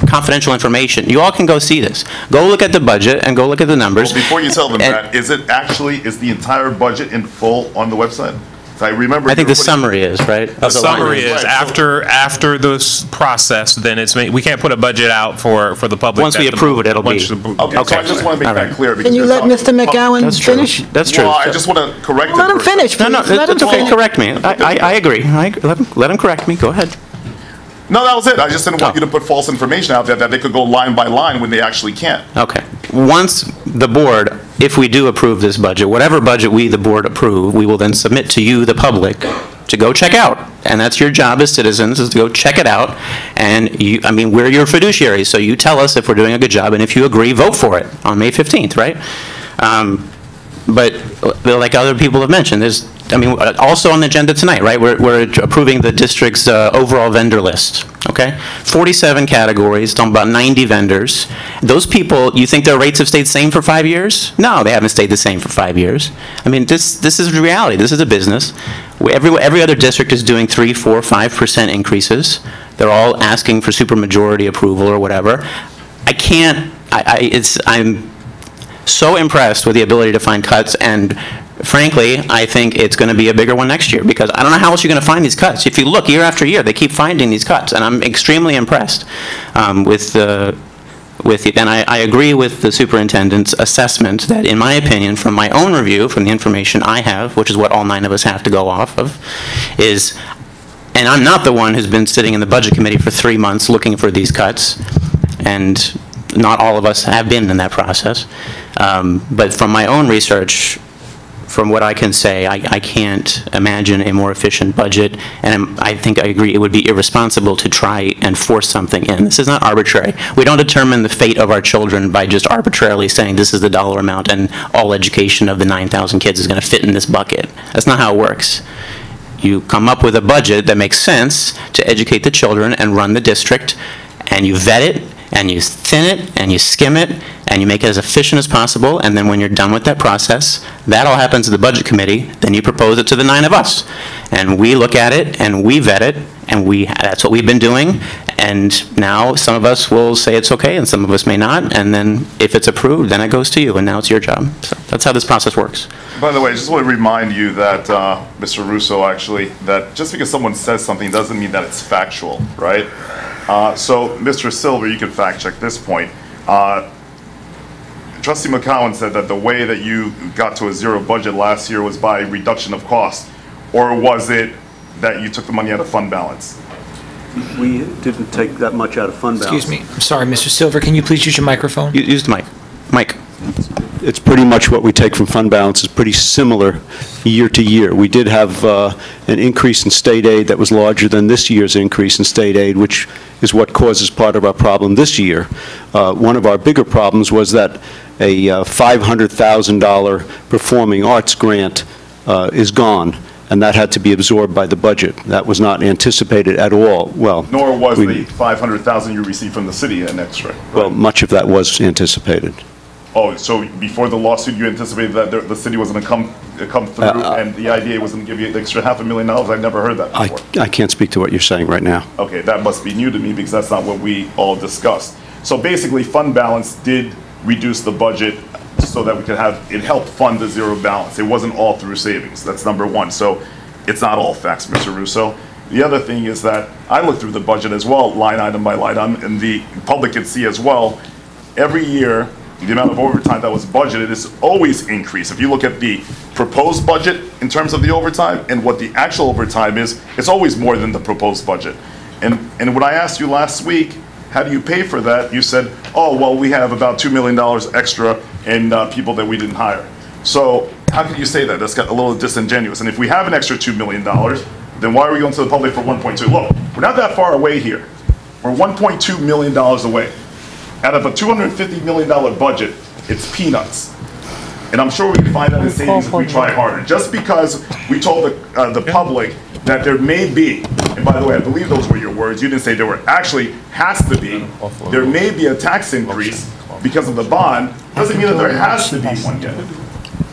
confidential information. You all can go see this. Go look at the budget and go look at the numbers. Well, before you tell them that, is the entire budget in full on the website? I remember. I think the summary is, right? The summary is after this process, then we can't put a budget out for the public. Once we approve it, it'll be. Okay, so I just want to make that clear. Can you let Mr. McGowan finish? That's true. Well, I just want to correct it. Let him finish. No, it's okay. Correct me. I agree. Let him correct me. Go ahead. No, that was it. I just didn't want you to put false information out there that they could go line by line when they actually can't. Okay. Once the board, if we do approve this budget, whatever budget we, the board, approve, we will then submit to you, the public, to go check out. And that's your job as citizens, is to go check it out. And you, I mean, we're your fiduciaries, so you tell us if we're doing a good job, and if you agree, vote for it on May 15th, right? But like other people have mentioned, there's, I mean, also on the agenda tonight, right, we're approving the district's overall vendor list, okay? 47 categories, talking about 90 vendors. Those people, you think their rates have stayed the same for 5 years? No, they haven't stayed the same for 5 years. I mean, this is reality. This is a business. Every other district is doing 3, 4, 5% increases. They're all asking for supermajority approval or whatever. I can't, I'm so impressed with the ability to find cuts, and frankly, I think it's going to be a bigger one next year, because I don't know how else you're going to find these cuts. If you look year after year, they keep finding these cuts, and I'm extremely impressed with it. And I agree with the superintendent's assessment that, in my opinion, from my own review, from the information I have, which is what all 9 of us have to go off of, is, and I'm not the one who's been sitting in the budget committee for 3 months looking for these cuts, and not all of us have been in that process. But from my own research, from what I can say, I can't imagine a more efficient budget, and I think I agree it would be irresponsible to try and force something in. This is not arbitrary. We don't determine the fate of our children by just arbitrarily saying this is the dollar amount and all education of the 9,000 kids is going to fit in this bucket. That's not how it works. You come up with a budget that makes sense to educate the children and run the district, and you vet it, and you thin it, and you skim it, and you make it as efficient as possible, and then when you're done with that process, that all happens to the budget committee, then you propose it to the 9 of us. And we look at it, and we vet it, and that's what we've been doing, and now some of us will say it's okay, and some of us may not, and then if it's approved, then it goes to you, and now it's your job. So that's how this process works. By the way, I just want to remind you that, Mr. Russo, actually, that just because someone says something doesn't mean that it's factual, right? So, Mr. Silver, you can fact check this point. Trustee McCowan said that the way that you got to a zero budget last year was by reduction of cost, or was it that you took the money out of fund balance? We didn't take that much out of fund balance. Excuse me. I'm sorry, Mr. Silver. Can you please use your microphone? Use the mic. Mike. It's pretty much what we take from fund balance is pretty similar year to year. We did have an increase in state aid that was larger than this year's increase in state aid, which is what causes part of our problem this year. One of our bigger problems was that a $500,000 performing arts grant is gone, and that had to be absorbed by the budget. That was not anticipated at all. Well, nor was the $500,000 you received from the city an extra. Right? Well, much of that was anticipated. Oh, so before the lawsuit, you anticipated that the city was going to come through, and the IDA was going to give you the extra $500,000? I've never heard that before. I can't speak to what you're saying right now. Okay, that must be new to me, because that's not what we all discussed. So basically, fund balance did reduce the budget so that we could have, it helped fund the zero balance. It wasn't all through savings. That's number one. So it's not all facts, Mr. Russo. The other thing is that I looked through the budget as well, line item by line item, and the public can see as well. Every year, the amount of overtime that was budgeted is always increased. If you look at the proposed budget in terms of the overtime and what the actual overtime is, it's always more than the proposed budget. And when I asked you last week, how do you pay for that? You said, oh, well, we have about $2 million extra in people that we didn't hire. So how can you say that? That's got a little disingenuous. And if we have an extra $2 million, then why are we going to the public for 1.2? Look, we're not that far away here. We're $1.2 million away. Out of a $250 million budget, it's peanuts. And I'm sure we can find that in savings if we try harder. Just because we told the public that there may be, and by the way, I believe those were your words, you didn't say there were, actually has to be, there may be a tax increase because of the bond, doesn't mean that there has to be one yet.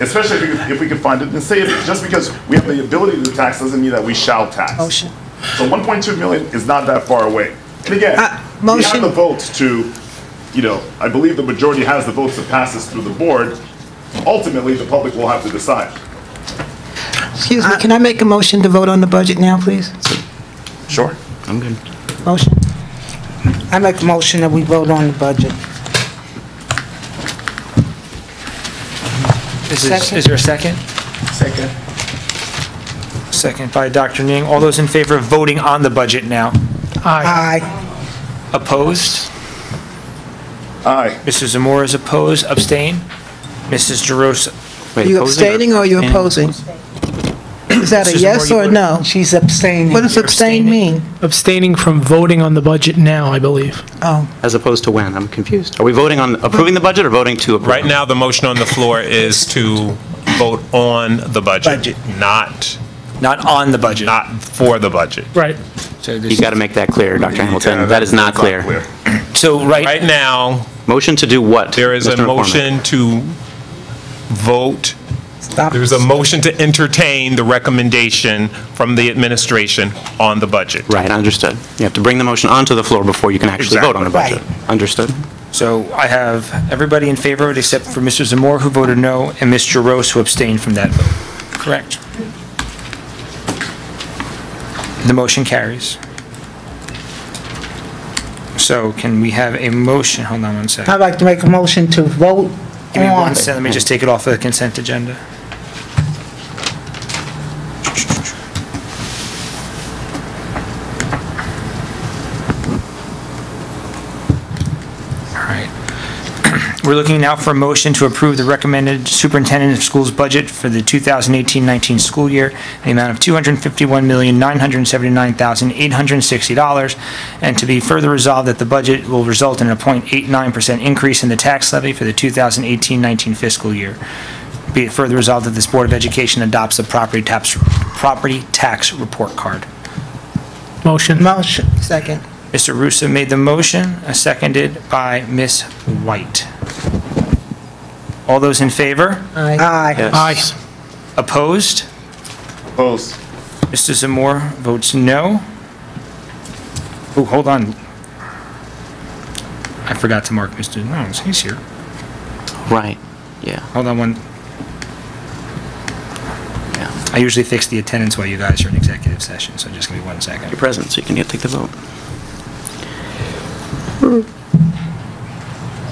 Especially if we can find it in savings. Just because we have the ability to tax doesn't mean that we shall tax. Motion. So 1.2 million is not that far away. And again, we have the votes to, you know, I believe the majority has the votes to pass this through the board. Ultimately, the public will have to decide. Excuse me, can I make a motion to vote on the budget now, please? Sure, I'm good. Motion? I make a motion that we vote on the budget. Is there a second? Second. Second by Dr. Ning. All those in favor of voting on the budget now? Aye. Opposed? Aye. Mr. Zamora is opposed. Abstain? Mrs. Jarosa. Are you abstaining or are you opposing? Is that a Mrs. yes Moore, or you no? She's abstaining. What does abstain mean? Abstaining from voting on the budget now, I believe. Oh, As opposed to when? I'm confused. Are we voting on approving the budget or voting to approve? Right now, the motion on the floor is to vote on the budget, not on the budget. not for the budget. Right. So You got to make that clear, Dr. Hamilton. That is not clear. So Right now, Motion to do what? there is a Mr. McCormick? motion to vote, Stop. there's a motion to entertain the recommendation from the administration on the budget. Right, understood. You have to bring the motion onto the floor before you can actually vote on the budget. Understood. So I have everybody in favor of it except for Mr. Zamora, who voted no, and Mr. Rose, who abstained from that vote. Correct? The motion carries. So can we have a motion? Hold on one second. I'd like to make a motion to vote Give me on. one second. Let me just take it off the consent agenda. All right. We're looking now for a motion to approve the recommended superintendent of schools budget for the 2018-19 school year in the amount of $251,979,860, and to be further resolved that the budget will result in a 0.89% increase in the tax levy for the 2018-19 fiscal year. Be it further resolved that this Board of Education adopts the property tax report card. Motion. Motion. second. Mr. Russo made the motion, seconded by Ms. White. All those in favor? Aye. Aye. Opposed? Opposed. Mr. Zamora votes no. Oh, hold on. I forgot to mark Mr. No, he's here. Right, yeah. Hold on one. I usually fix the attendance while you guys are in executive session, so just give me 1 second. You're present, so you can take the vote.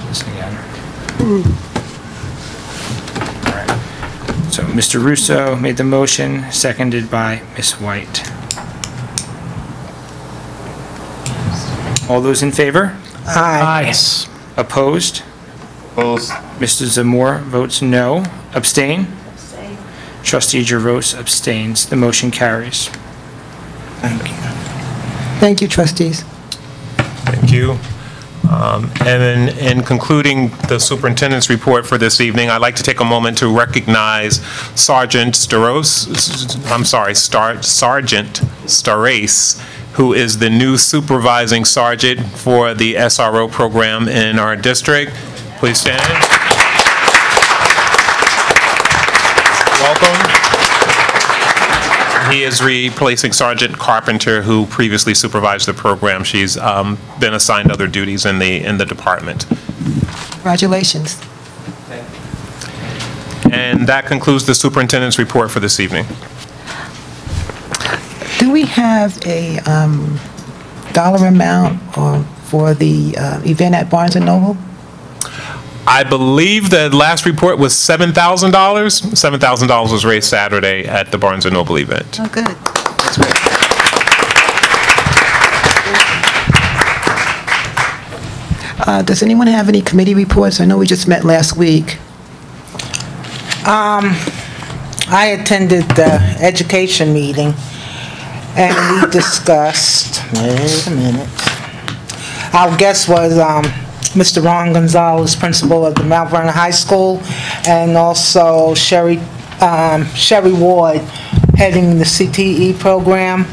This again. All right. So Mr. Russo made the motion, seconded by Ms. White. All those in favor? Aye. Opposed? Opposed. Mr. Zamora votes no. Abstain? Trustee Gervais abstains. The motion carries. Thank you. Thank you, trustees. Thank you. And in concluding the superintendent's report for this evening, I'd like to take a moment to recognize Sergeant Staros, Sergeant Starace, who is the new supervising sergeant for the SRO program in our district. Please stand. Welcome. He is replacing Sergeant Carpenter, who previously supervised the program. She's been assigned other duties in the department. Congratulations. And that concludes the superintendent's report for this evening. Do we have a dollar amount for the event at Barnes & Noble? I believe the last report was $7,000. $7,000 was raised Saturday at the Barnes & Noble event. Oh, good. That's great. Does anyone have any committee reports? I know we just met last week. I attended the education meeting, and we discussed, wait a minute. Our guest was Mr. Ron Gonzalez, principal of the Mount Vernon High School, and also Sherry Ward, heading the CTE program.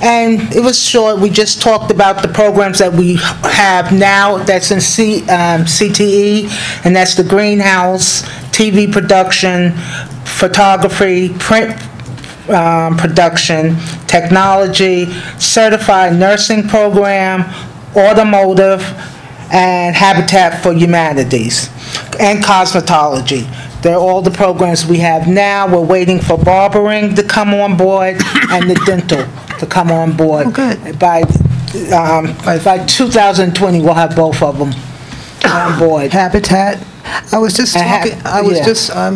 And it was short. We just talked about the programs that we have now that's in CTE, and that's the greenhouse, TV production, photography, print production, technology, certified nursing program, automotive, and Habitat for Humanities, and cosmetology. They're all the programs we have now. We're waiting for barbering to come on board and the dental to come on board. Oh, good. By 2020, we'll have both of them on board. Habitat. I was just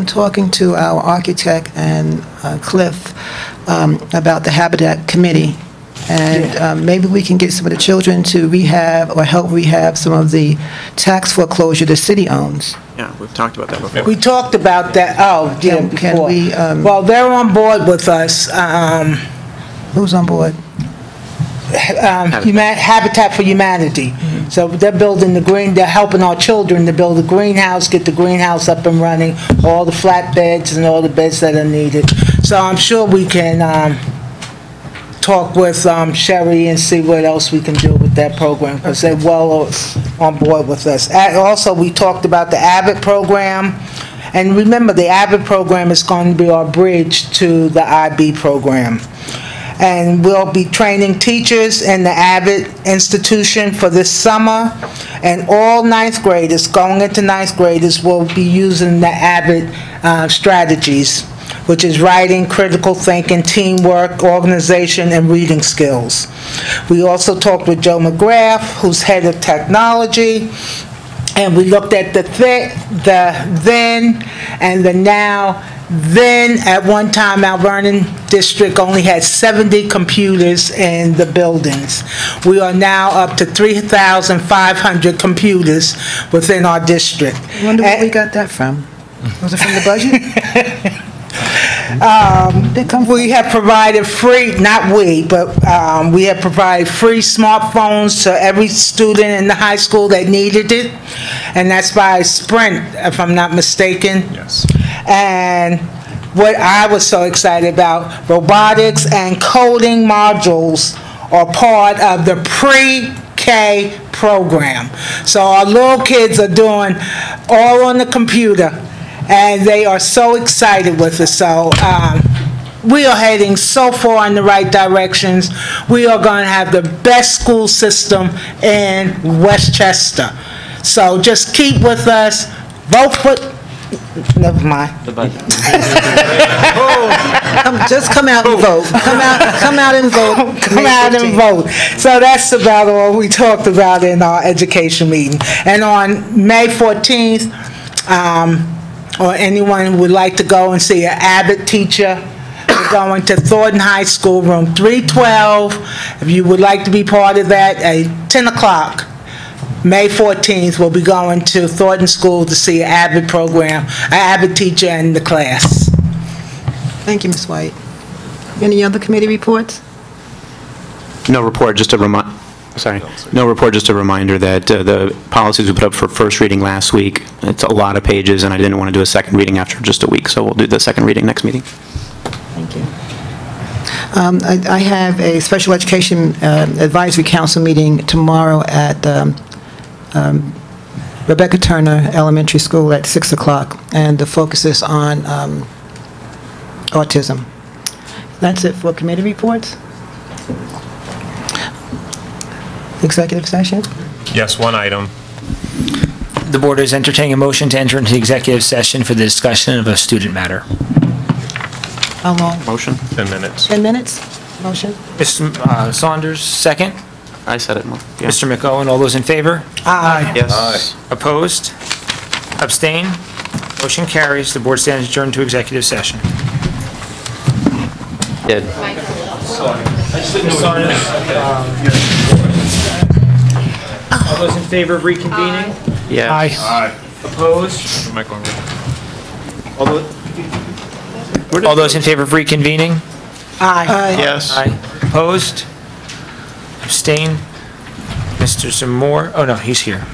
talking to our architect and Cliff about the Habitat Committee. And maybe we can get some of the children to rehab or help rehab some of the tax foreclosure the city owns. Yeah, we've talked about that before. We talked about that, oh, yeah, Can before. we, Well, they're on board with us. Who's on board? Habitat for Humanity. So they're building they're helping our children to build a greenhouse, get the greenhouse up and running, all the flatbeds and all the beds that are needed. So I'm sure we can talk with Sherry and see what else we can do with that program, because they're well on board with us. Also, we talked about the Avid program. And remember, the Avid program is going to be our bridge to the IB program. And we'll be training teachers in the Avid institution for this summer. And all ninth graders, going into ninth graders, will be using the Avid strategies, which is writing, critical thinking, teamwork, organization, and reading skills. We also talked with Joe McGrath, who's head of technology, and we looked at the then and the now. Then, at one time, Mount Vernon District only had 70 computers in the buildings. We are now up to 3,500 computers within our district. I wonder where we got that from. Was it from the budget? We have provided free, not we, but we have provided free smartphones to every student in the high school that needed it, and that's by Sprint, if I'm not mistaken. Yes. And what I was so excited about, robotics and coding modules are part of the pre-K program. So our little kids are doing all on the computer, and they are so excited with it. So we are heading so far in the right directions. We are going to have the best school system in Westchester. So just keep with us. Vote for... Never mind. The budget. Just come out and vote. Come out and vote. Come out and vote. So that's about all we talked about in our education meeting. And on May 14th, or anyone who would like to go and see an Avid teacher, we're going to Thornton High School, room 312. If you would like to be part of that, at 10 o'clock, May 14th, we'll be going to Thornton School to see an Avid program, an Avid teacher in the class. Thank you, Ms. White. Any other committee reports? No report, just a no report, just a reminder that the policies we put up for first reading last week, it's a lot of pages, and I didn't want to do a second reading after just a week, so we'll do the second reading next meeting. Thank you. I have a Special Education Advisory Council meeting tomorrow at Rebecca Turner Elementary School at 6 o'clock, and the focus is on autism. That's it for committee reports. Executive session? Yes, one item. The board is entertaining a motion to enter into executive session for the discussion of a student matter. How long? Motion? 10 minutes. 10 minutes? Motion? Mr. Saunders, second. I said it. Yeah. Mr. McOwen, all those in favor? Aye. Yes. Opposed? Abstain? Motion carries. The board stands adjourned to executive session. Did. Mr. Saunders, all those in favor of reconvening? Yeah. Aye. Opposed? All those in favor of reconvening? Aye. Yes. Aye. Opposed? Abstain? Mr. Zamore, oh no, he's here.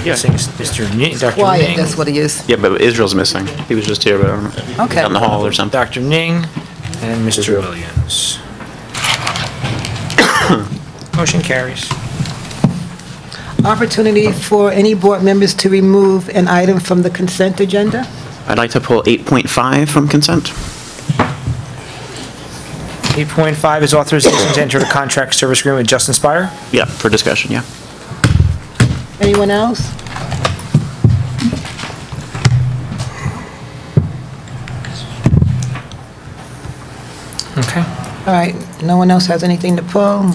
Yeah. Mr. Dr. Wyatt, Ning. that's what he is. Yeah, but Israel's missing. He was just here, but I don't know. Okay. Out in the hall or something. Dr. Ning and Mr. Williams. Motion carries. Opportunity for any board members to remove an item from the consent agenda? I'd like to pull 8.5 from consent. 8.5 is authorization to enter a contract service agreement with Just Inspire. Yeah, for discussion, yeah. Anyone else? Okay. All right, no one else has anything to pull?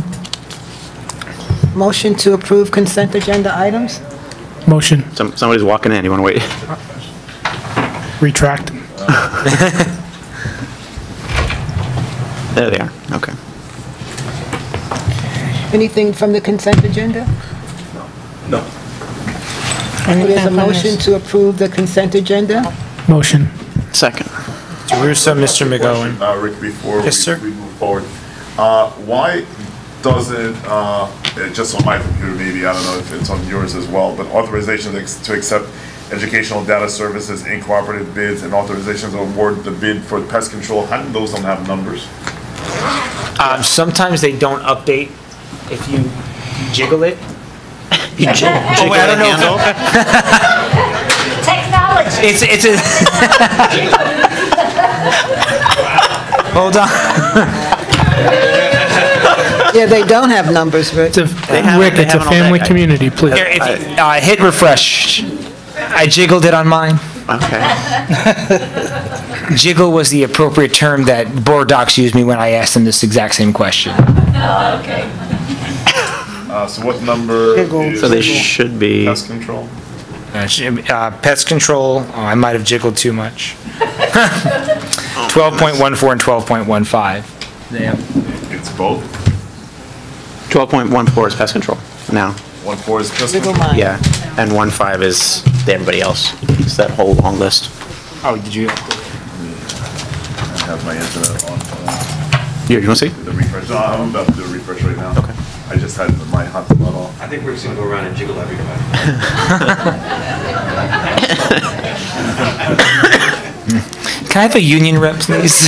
Motion to approve consent agenda items? Motion. Somebody's walking in. You want to wait? Retract. There they are. Okay. Anything from the consent agenda? No. There's a motion to approve the consent agenda. Motion. Second. Mr. Russo, Mr. McGowan. Rick, before Yes, sir. we move forward, why doesn't, just on my computer maybe, I don't know if it's on yours as well, but authorization to accept educational data services in cooperative bids and authorization to award the bid for pest control, how do those don't have numbers? Sometimes they don't update if you jiggle it. You jiggle I don't know. Technology. It's a. Hold on. Yeah, they don't have numbers, Rick. Rick, it's a family community, please. Here, if you, hit refresh. I jiggled it on mine. Okay. Jiggle was the appropriate term that board docs used me when I asked them this exact same question. Okay. So what number is? So they should be. Pest control? Pest control, I might have jiggled too much. 12.14 and 12.15. Yeah. It's both? 12.14 is pest control now. 1.4 is pest control? Yeah, and 1.5 is everybody else. It's that whole long list. Oh, did you? I have my internet on. Here, you want to see? The refresh. No, I'm about to do a refresh right now. Okay. I just had my hotspot off. I think we're just going to go around and jiggle everybody. Can I have a union rep, please?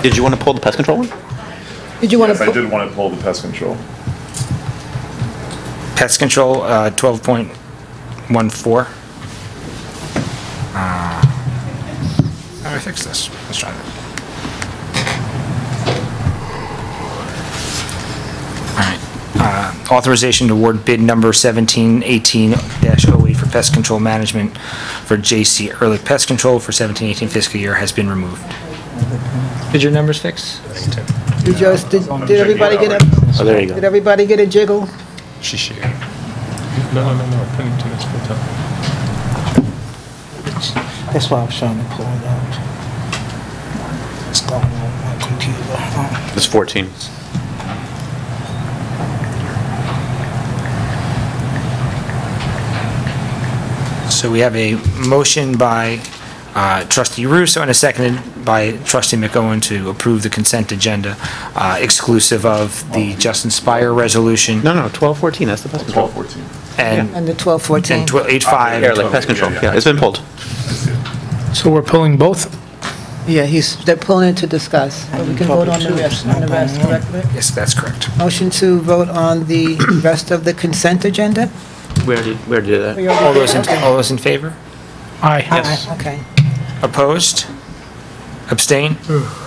Did you want to pull the pest control one? Did you want Yes, to? I did want to pull the pest control. Pest control, 12.14. How do I fix this? Let's try that. All right. Authorization to award bid number 1718-08 for pest control management for J.C. Ehrlich Pest Control for 17-18 fiscal year has been removed. Did your numbers fix? Did everybody get a? Oh, there you go. Did everybody get a jiggle? She shared. No. Pennington is full time. That's why I was trying to pull it out. It's going on my computer. It's 14. So we have a motion by Trustee Russo and a seconded by Trustee McOwen to approve the consent agenda, exclusive of the Justin Spire resolution. No, 1214, that's the pest control. 1214. And the 1214. And 1285. Ehrlich Pest Control, yeah, it's been pulled. So we're pulling both? Yeah, they're pulling it to discuss. But we can vote on the rest, correct, Rick? Yes, that's correct. Motion to vote on the rest of the consent agenda? Where did that? All those in favor? Aye. Yes. Okay. Opposed? Abstain?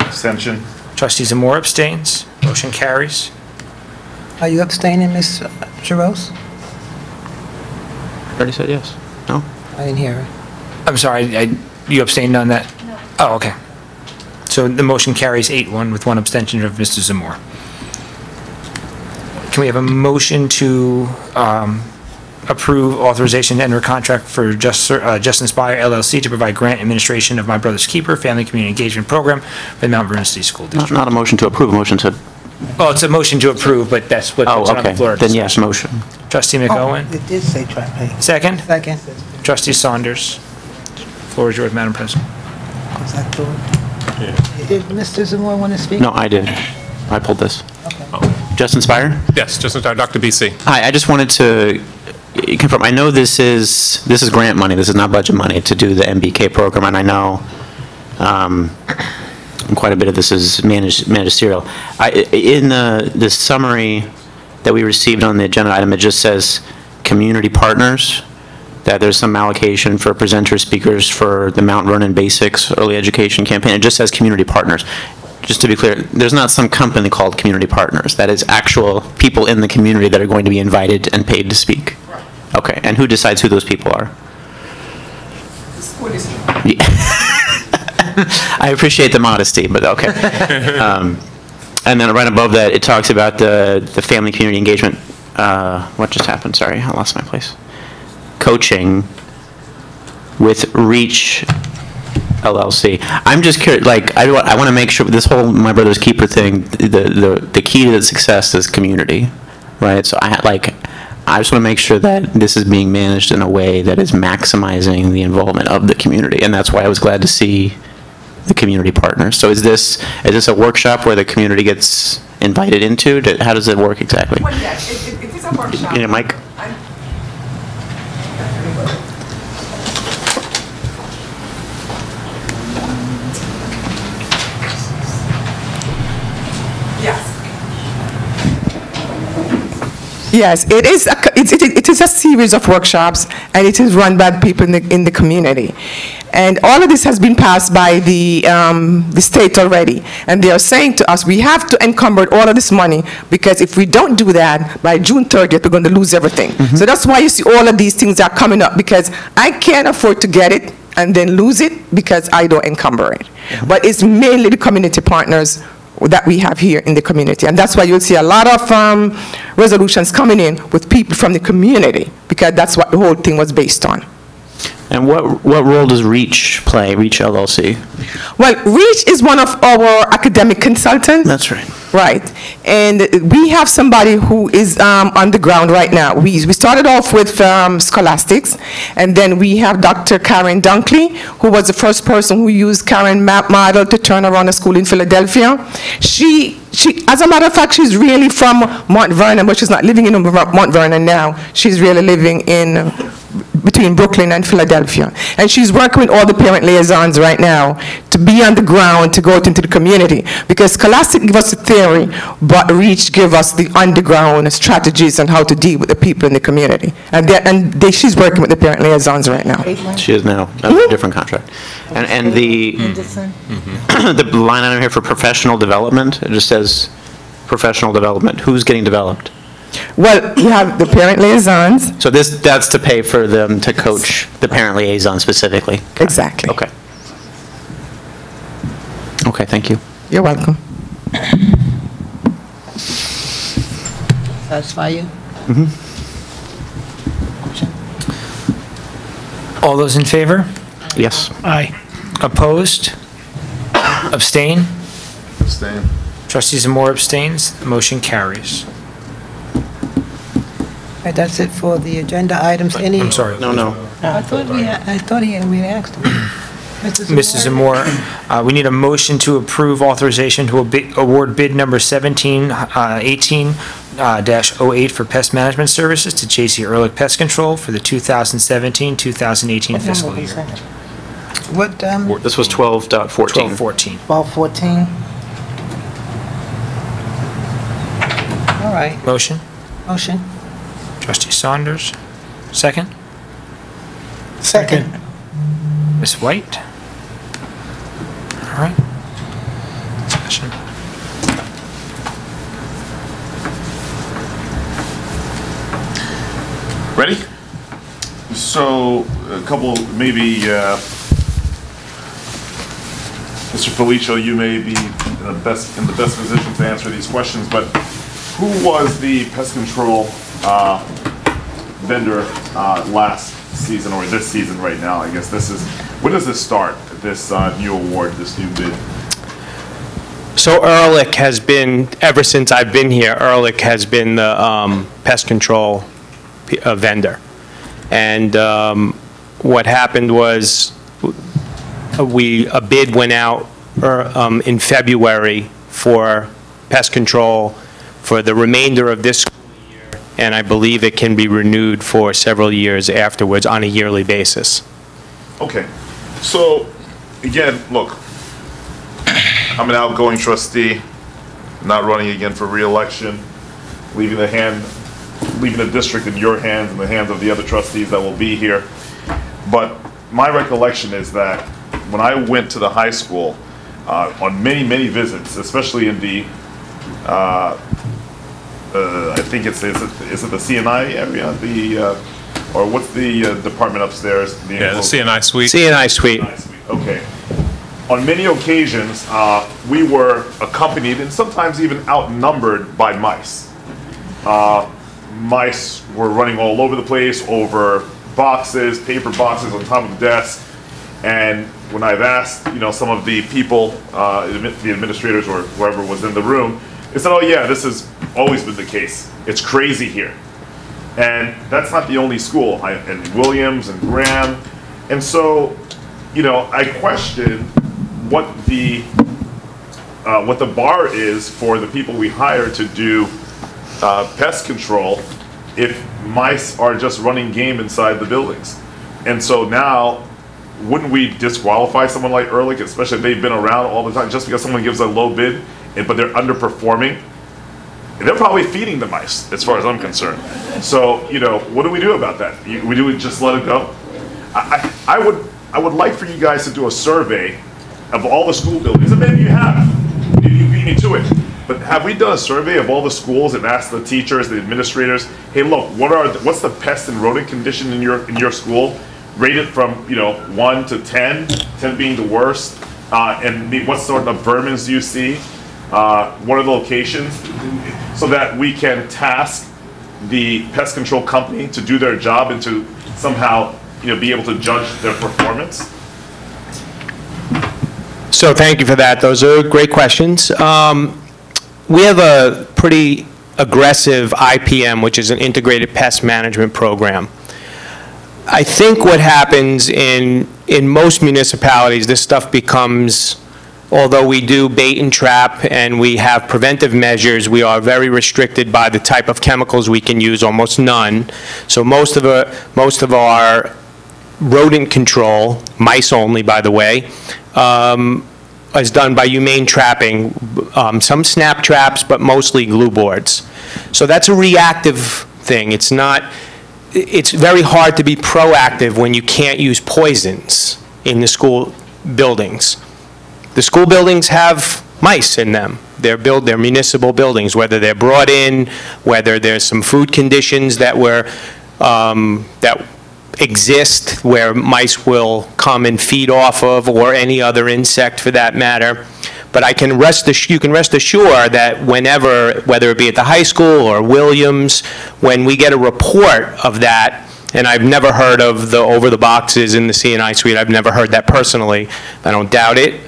Abstention. Trustee Zamora abstains. Motion carries. Are you abstaining, Ms. Jaros? Already said yes. No? I didn't hear her. I'm sorry, you abstained on that? No. Oh, okay. So the motion carries 8-1 with one abstention of Mr. Zamora. Can we have a motion to approve authorization to enter a contract for Justin Spire LLC to provide grant administration of My Brother's Keeper Family Community Engagement Program for the Mount Vernon City School District? Not a motion to approve, a motion to... Oh, it's a motion to approve, but that's what's on the floor. Then yes, motion. Trustee McOwen? It did say try pay. Second? Second. Trustee Saunders? Floor is yours, Madam President. Was that through? Did Mr. Zamora want to speak? No, I did. I pulled this. Justin Spire? Yes, Justin Spire, Dr. BC. Hi, I just wanted to confirm, I know this is grant money, this is not budget money to do the MBK program, and I know quite a bit of this is magisterial. In the summary that we received on the agenda item, it just says community partners, that there's some allocation for presenter speakers for the Mount Vernon Basics Early Education Campaign. It just says community partners. Just to be clear, there's not some company called Community Partners. That is actual people in the community that are going to be invited and paid to speak. Okay, and who decides who those people are? The school district. Yeah. I appreciate the modesty, but okay. And then right above that, it talks about the family community engagement. What just happened? Sorry, I lost my place. Coaching with Reach LLC. I'm just curious, like, I want to make sure this whole My Brother's Keeper thing, the key to the success is community, right? So I just want to make sure that this is being managed in a way that is maximizing the involvement of the community, and that's why I was glad to see the community partners. So is this a workshop where the community gets invited into? How does it work exactly? Well, yes, it is a workshop. You need a mic? Yes, it is a series of workshops, and it is run by people in the community. And all of this has been passed by the state already. And they are saying to us, we have to encumber all of this money, because if we don't do that, by June 30th, we're going to lose everything. So that's why you see all of these things are coming up, because I can't afford to get it and then lose it because I don't encumber it. But it's mainly the community partners that we have here in the community. And that's why you'll see a lot of resolutions coming in with people from the community, because that's what the whole thing was based on. And what role does REACH play, REACH LLC? Well, REACH is one of our academic consultants. That's right. Right. And we have somebody who is on the ground right now. We started off with scholastics, and then we have Dr. Karen Dunkley, who was the first person who used Karen map model to turn around a school in Philadelphia. She, as a matter of fact, she's really from Mount Vernon, but she's not living in Mount Vernon now. She's really living in between Brooklyn and Philadelphia. And she's working with all the parent liaisons right now to be on the ground, to go out into the community. Because Scholastic give us the theory, but REACH give us the underground strategies on how to deal with the people in the community. And she's working with the parent liaisons right now. She is now. That's a different contract. And the the line item here for professional development, it just says professional development. Who's getting developed? Well, you have the parent liaisons. So that's to pay for them to coach the parent liaison specifically? Exactly. Okay. Okay, thank you. You're welcome. Satisfy you? All those in favor? Yes. Aye. Opposed? Abstain? Abstain. Trustee Zamora abstains. The motion carries. All right, that's it for the agenda items. Any? I'm sorry. No. I thought we asked him. Mrs. Zamora, we need a motion to approve authorization to award bid number 1718-08 for pest management services to J.C. Ehrlich Pest Control for the 2017-2018 fiscal year. What? This was 12.14. 1214. 1214. All right. Motion? Motion. Trustee Saunders, second. Second. Ms. White? All right. Discussion. Ready? So, a couple, maybe, Mr. Felicio, you may be in the best position to answer these questions, but who was the pest control vendor last season, or this season right now? I guess this is, when does this start, this new award, this new bid? So Ehrlich has been, ever since I've been here, Ehrlich has been the pest control vendor. And what happened was a bid went out in February for pest control for the remainder of this school year, and I believe it can be renewed for several years afterwards on a yearly basis. Okay, so again, look, I'm an outgoing trustee, not running again for re-election, leaving the district in your hands and the hands of the other trustees that will be here. But my recollection is that when I went to the high school, on many visits, especially in the, I think is it the CNI area, or what's the department upstairs? The CNI suite. CNI suite. Okay. On many occasions, we were accompanied and sometimes even outnumbered by mice. Mice were running all over the place, over boxes, paper boxes on top of the desk. And when I've asked, some of the people, the administrators or whoever was in the room, they said, "Oh yeah, this has always been the case. It's crazy here." And that's not the only school, and Williams and Graham. And so, I question what the bar is for the people we hire to do pest control if mice are just running game inside the buildings. And so now, wouldn't we disqualify someone like Ehrlich, especially if they've been around all the time, just because someone gives a low bid, but they're underperforming? And they're probably feeding the mice, as far as I'm concerned. So, what do we do about that? We just let it go? I would like for you guys to do a survey of all the school buildings, and maybe you have. You beat me to it. But have we done a survey of all the schools and asked the teachers, the administrators, hey, look, what's the pest and rodent condition in your school? Rated from 1 to 10, 10 being the worst, and what sort of vermins do you see? What are the locations? So that we can task the pest control company to do their job and to somehow be able to judge their performance. So thank you for that. Those are great questions. We have a pretty aggressive IPM, which is an integrated pest management program. I think what happens in most municipalities, this stuff becomes, although we do bait and trap and we have preventive measures, we are very restricted by the type of chemicals we can use, almost none. So most of our rodent control, mice only by the way, is done by humane trapping, some snap traps, but mostly glue boards. So that's a reactive thing. It's very hard to be proactive when you can't use poisons in the school buildings. The school buildings have mice in them. They're municipal buildings, whether they're brought in, whether there's some food conditions that exist where mice will come and feed off of, or any other insect for that matter. But you can rest assured that whenever, whether it be at the high school or Williams, when we get a report of that, and I've never heard of the over the boxes in the C&I suite, I've never heard that personally, I don't doubt it,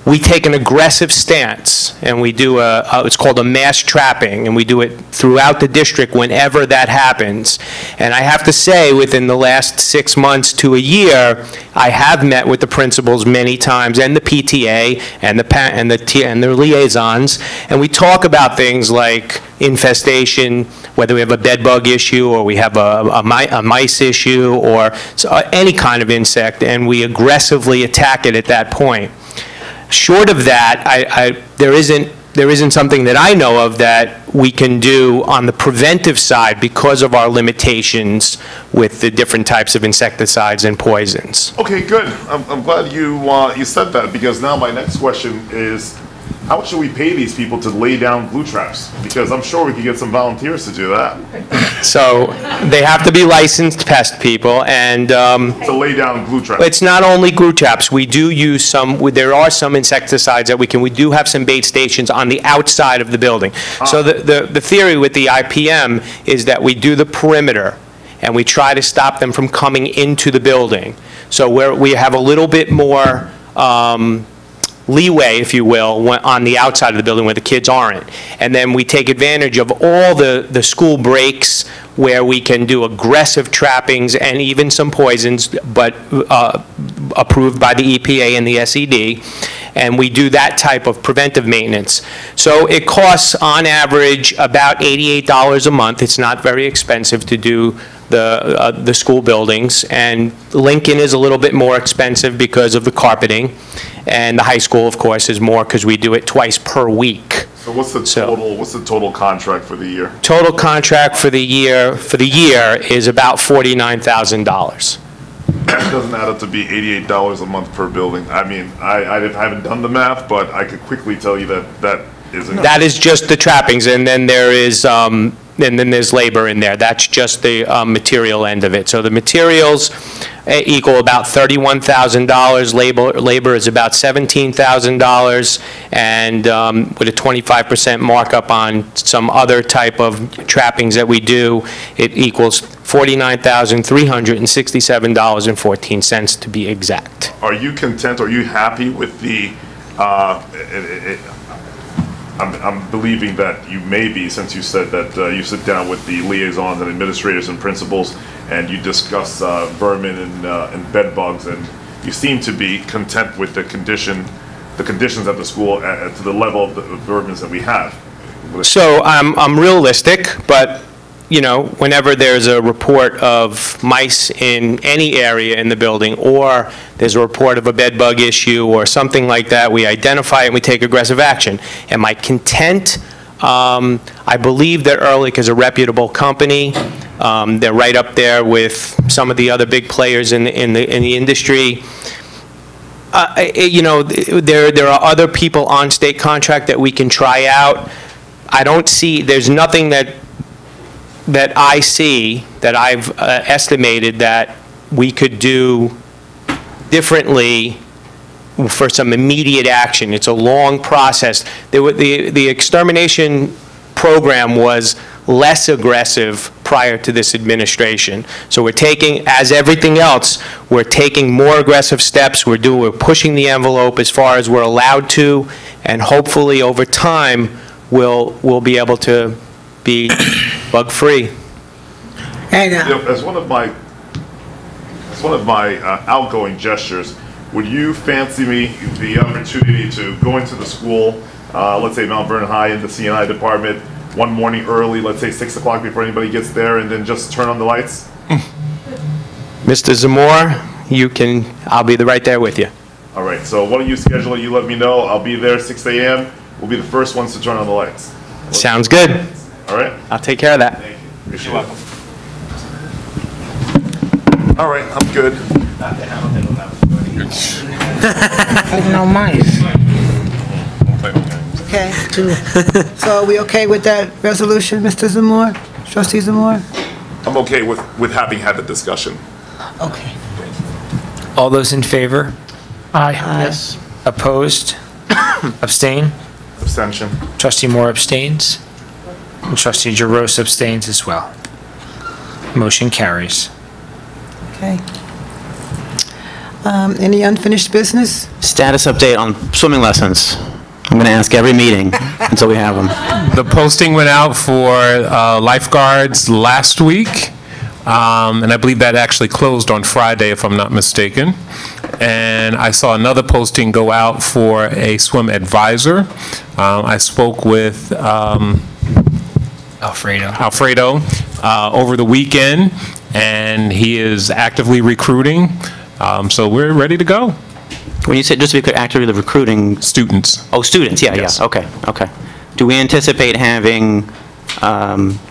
we take an aggressive stance, and we do it's called a mass trapping, and we do it throughout the district whenever that happens. And I have to say, within the last 6 months to a year, I have met with the principals many times, and the PTA, and the liaisons, and we talk about things like infestation, whether we have a bed bug issue, or we have a mice issue, or any kind of insect, and we aggressively attack it at that point. Short of that, there isn't something that I know of that we can do on the preventive side because of our limitations with the different types of insecticides and poisons. Okay, good. I'm glad you said that, because now my next question is, how much should we pay these people to lay down glue traps? Because I'm sure we could get some volunteers to do that. So they have to be licensed pest people, and to lay down glue traps. It's not only glue traps. We do use some. There are some insecticides that we can. We do have some bait stations on the outside of the building. So the theory with the IPM is that we do the perimeter, and we try to stop them from coming into the building. So we have a little bit more leeway, if you will, on the outside of the building where the kids aren't. And then we take advantage of all the school breaks where we can do aggressive trappings and even some poisons, but approved by the EPA and the SED. And we do that type of preventive maintenance. So it costs, on average, about $88 a month. It's not very expensive to do the school buildings, and Lincoln is a little bit more expensive because of the carpeting, and the high school, of course, is more because we do it twice per week. So what's the total contract for the year? Total contract for the year is about $49,000. That doesn't add up to be $88 a month per building. I mean, I haven't done the math, but I could quickly tell you that isn't. That is just the trappings, and then there is and then there's labor in there. That's just the material end of it. So the materials equal about $31,000. Labor is about $17,000, and with a 25% markup on some other type of trappings that we do, it equals $49,367.14 to be exact. Are you content? Are you happy with the I'm believing that you may be, since you said that you sit down with the liaisons and administrators and principals, and you discuss vermin and bed bugs, and you seem to be content with the conditions at the school to the level of the vermin that we have. So I'm realistic, but you know, whenever there's a report of mice in any area in the building, or there's a report of a bed bug issue or something like that, we identify it and we take aggressive action. Am I content? I believe that Ehrlich is a reputable company. They're right up there with some of the other big players in the industry. You know, there are other people on state contract that we can try out. I don't see, there's nothing that I see that I've estimated that we could do differently for some immediate action. It's a long process. The extermination program was less aggressive prior to this administration. So we're taking, as everything else, we're taking more aggressive steps. We're pushing the envelope as far as we're allowed to, and hopefully over time we'll be able to be bug-free. And as one of my outgoing gestures, would you fancy me the opportunity to go into the school, let's say Mount Vernon High, in the C&I department one morning early, let's say 6 o'clock before anybody gets there, and then just turn on the lights? Mr. Zamore, I'll be right there with you. All right, so why don't you schedule it, you let me know, I'll be there 6 a.m., we'll be the first ones to turn on the lights. Sounds good. All right? I'll take care of that. Thank you. Appreciate it. All right, I'm good. no mice. Okay. So are we okay with that resolution, Mr. Zamore? Trustee Zamore? I'm okay with having had the discussion. Okay. All those in favor? Aye. Yes. Opposed? Abstain? Abstention. Trustee Moore abstains. And Trustee Jarosz abstains as well. Motion carries. Okay. Any unfinished business? Status update on swimming lessons. I'm going to ask every meeting until we have them. The posting went out for lifeguards last week, and I believe that actually closed on Friday, if I'm not mistaken. And I saw another posting go out for a swim advisor. I spoke with Alfredo over the weekend, and he is actively recruiting. So we're ready to go. When you say, just to be clear, actively recruiting? Students. Oh, students, yeah, Yes. yeah, okay, okay. Do we anticipate having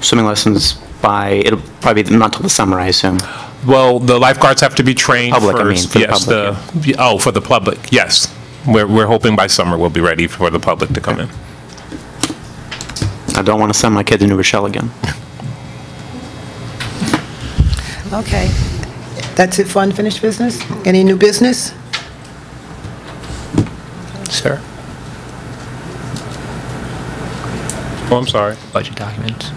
swimming lessons it'll probably be not until the summer, I assume? Well, the lifeguards have to be trained Public, first. I mean, for the Yes, public, Oh, for the public, yes. We're hoping by summer we'll be ready for the public to come in. I don't want to send my kids into Rochelle again. Okay. That's it for unfinished business? Any new business? Sir? Oh, I'm sorry. Budget documents.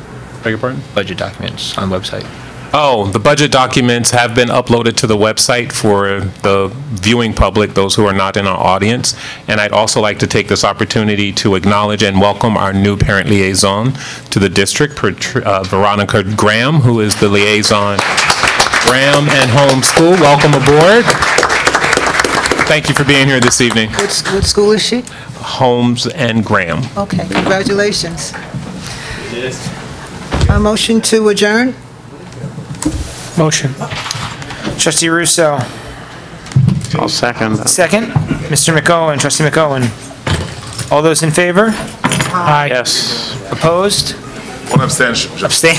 Beg your pardon? Budget documents on website. Oh, the budget documents have been uploaded to the website for the viewing public, those who are not in our audience. And I'd also like to take this opportunity to acknowledge and welcome our new parent liaison to the district, Veronica Graham, who is the liaison Graham and Homeschool. Welcome aboard. Thank you for being here this evening. What school is she? Holmes and Graham. Okay, congratulations. A motion to adjourn? Motion. Trustee Russo. I'll second. Second. Mr. McOwen, Trustee McOwen. All those in favor? Aye. Yes. Opposed? One abstention. Abstain.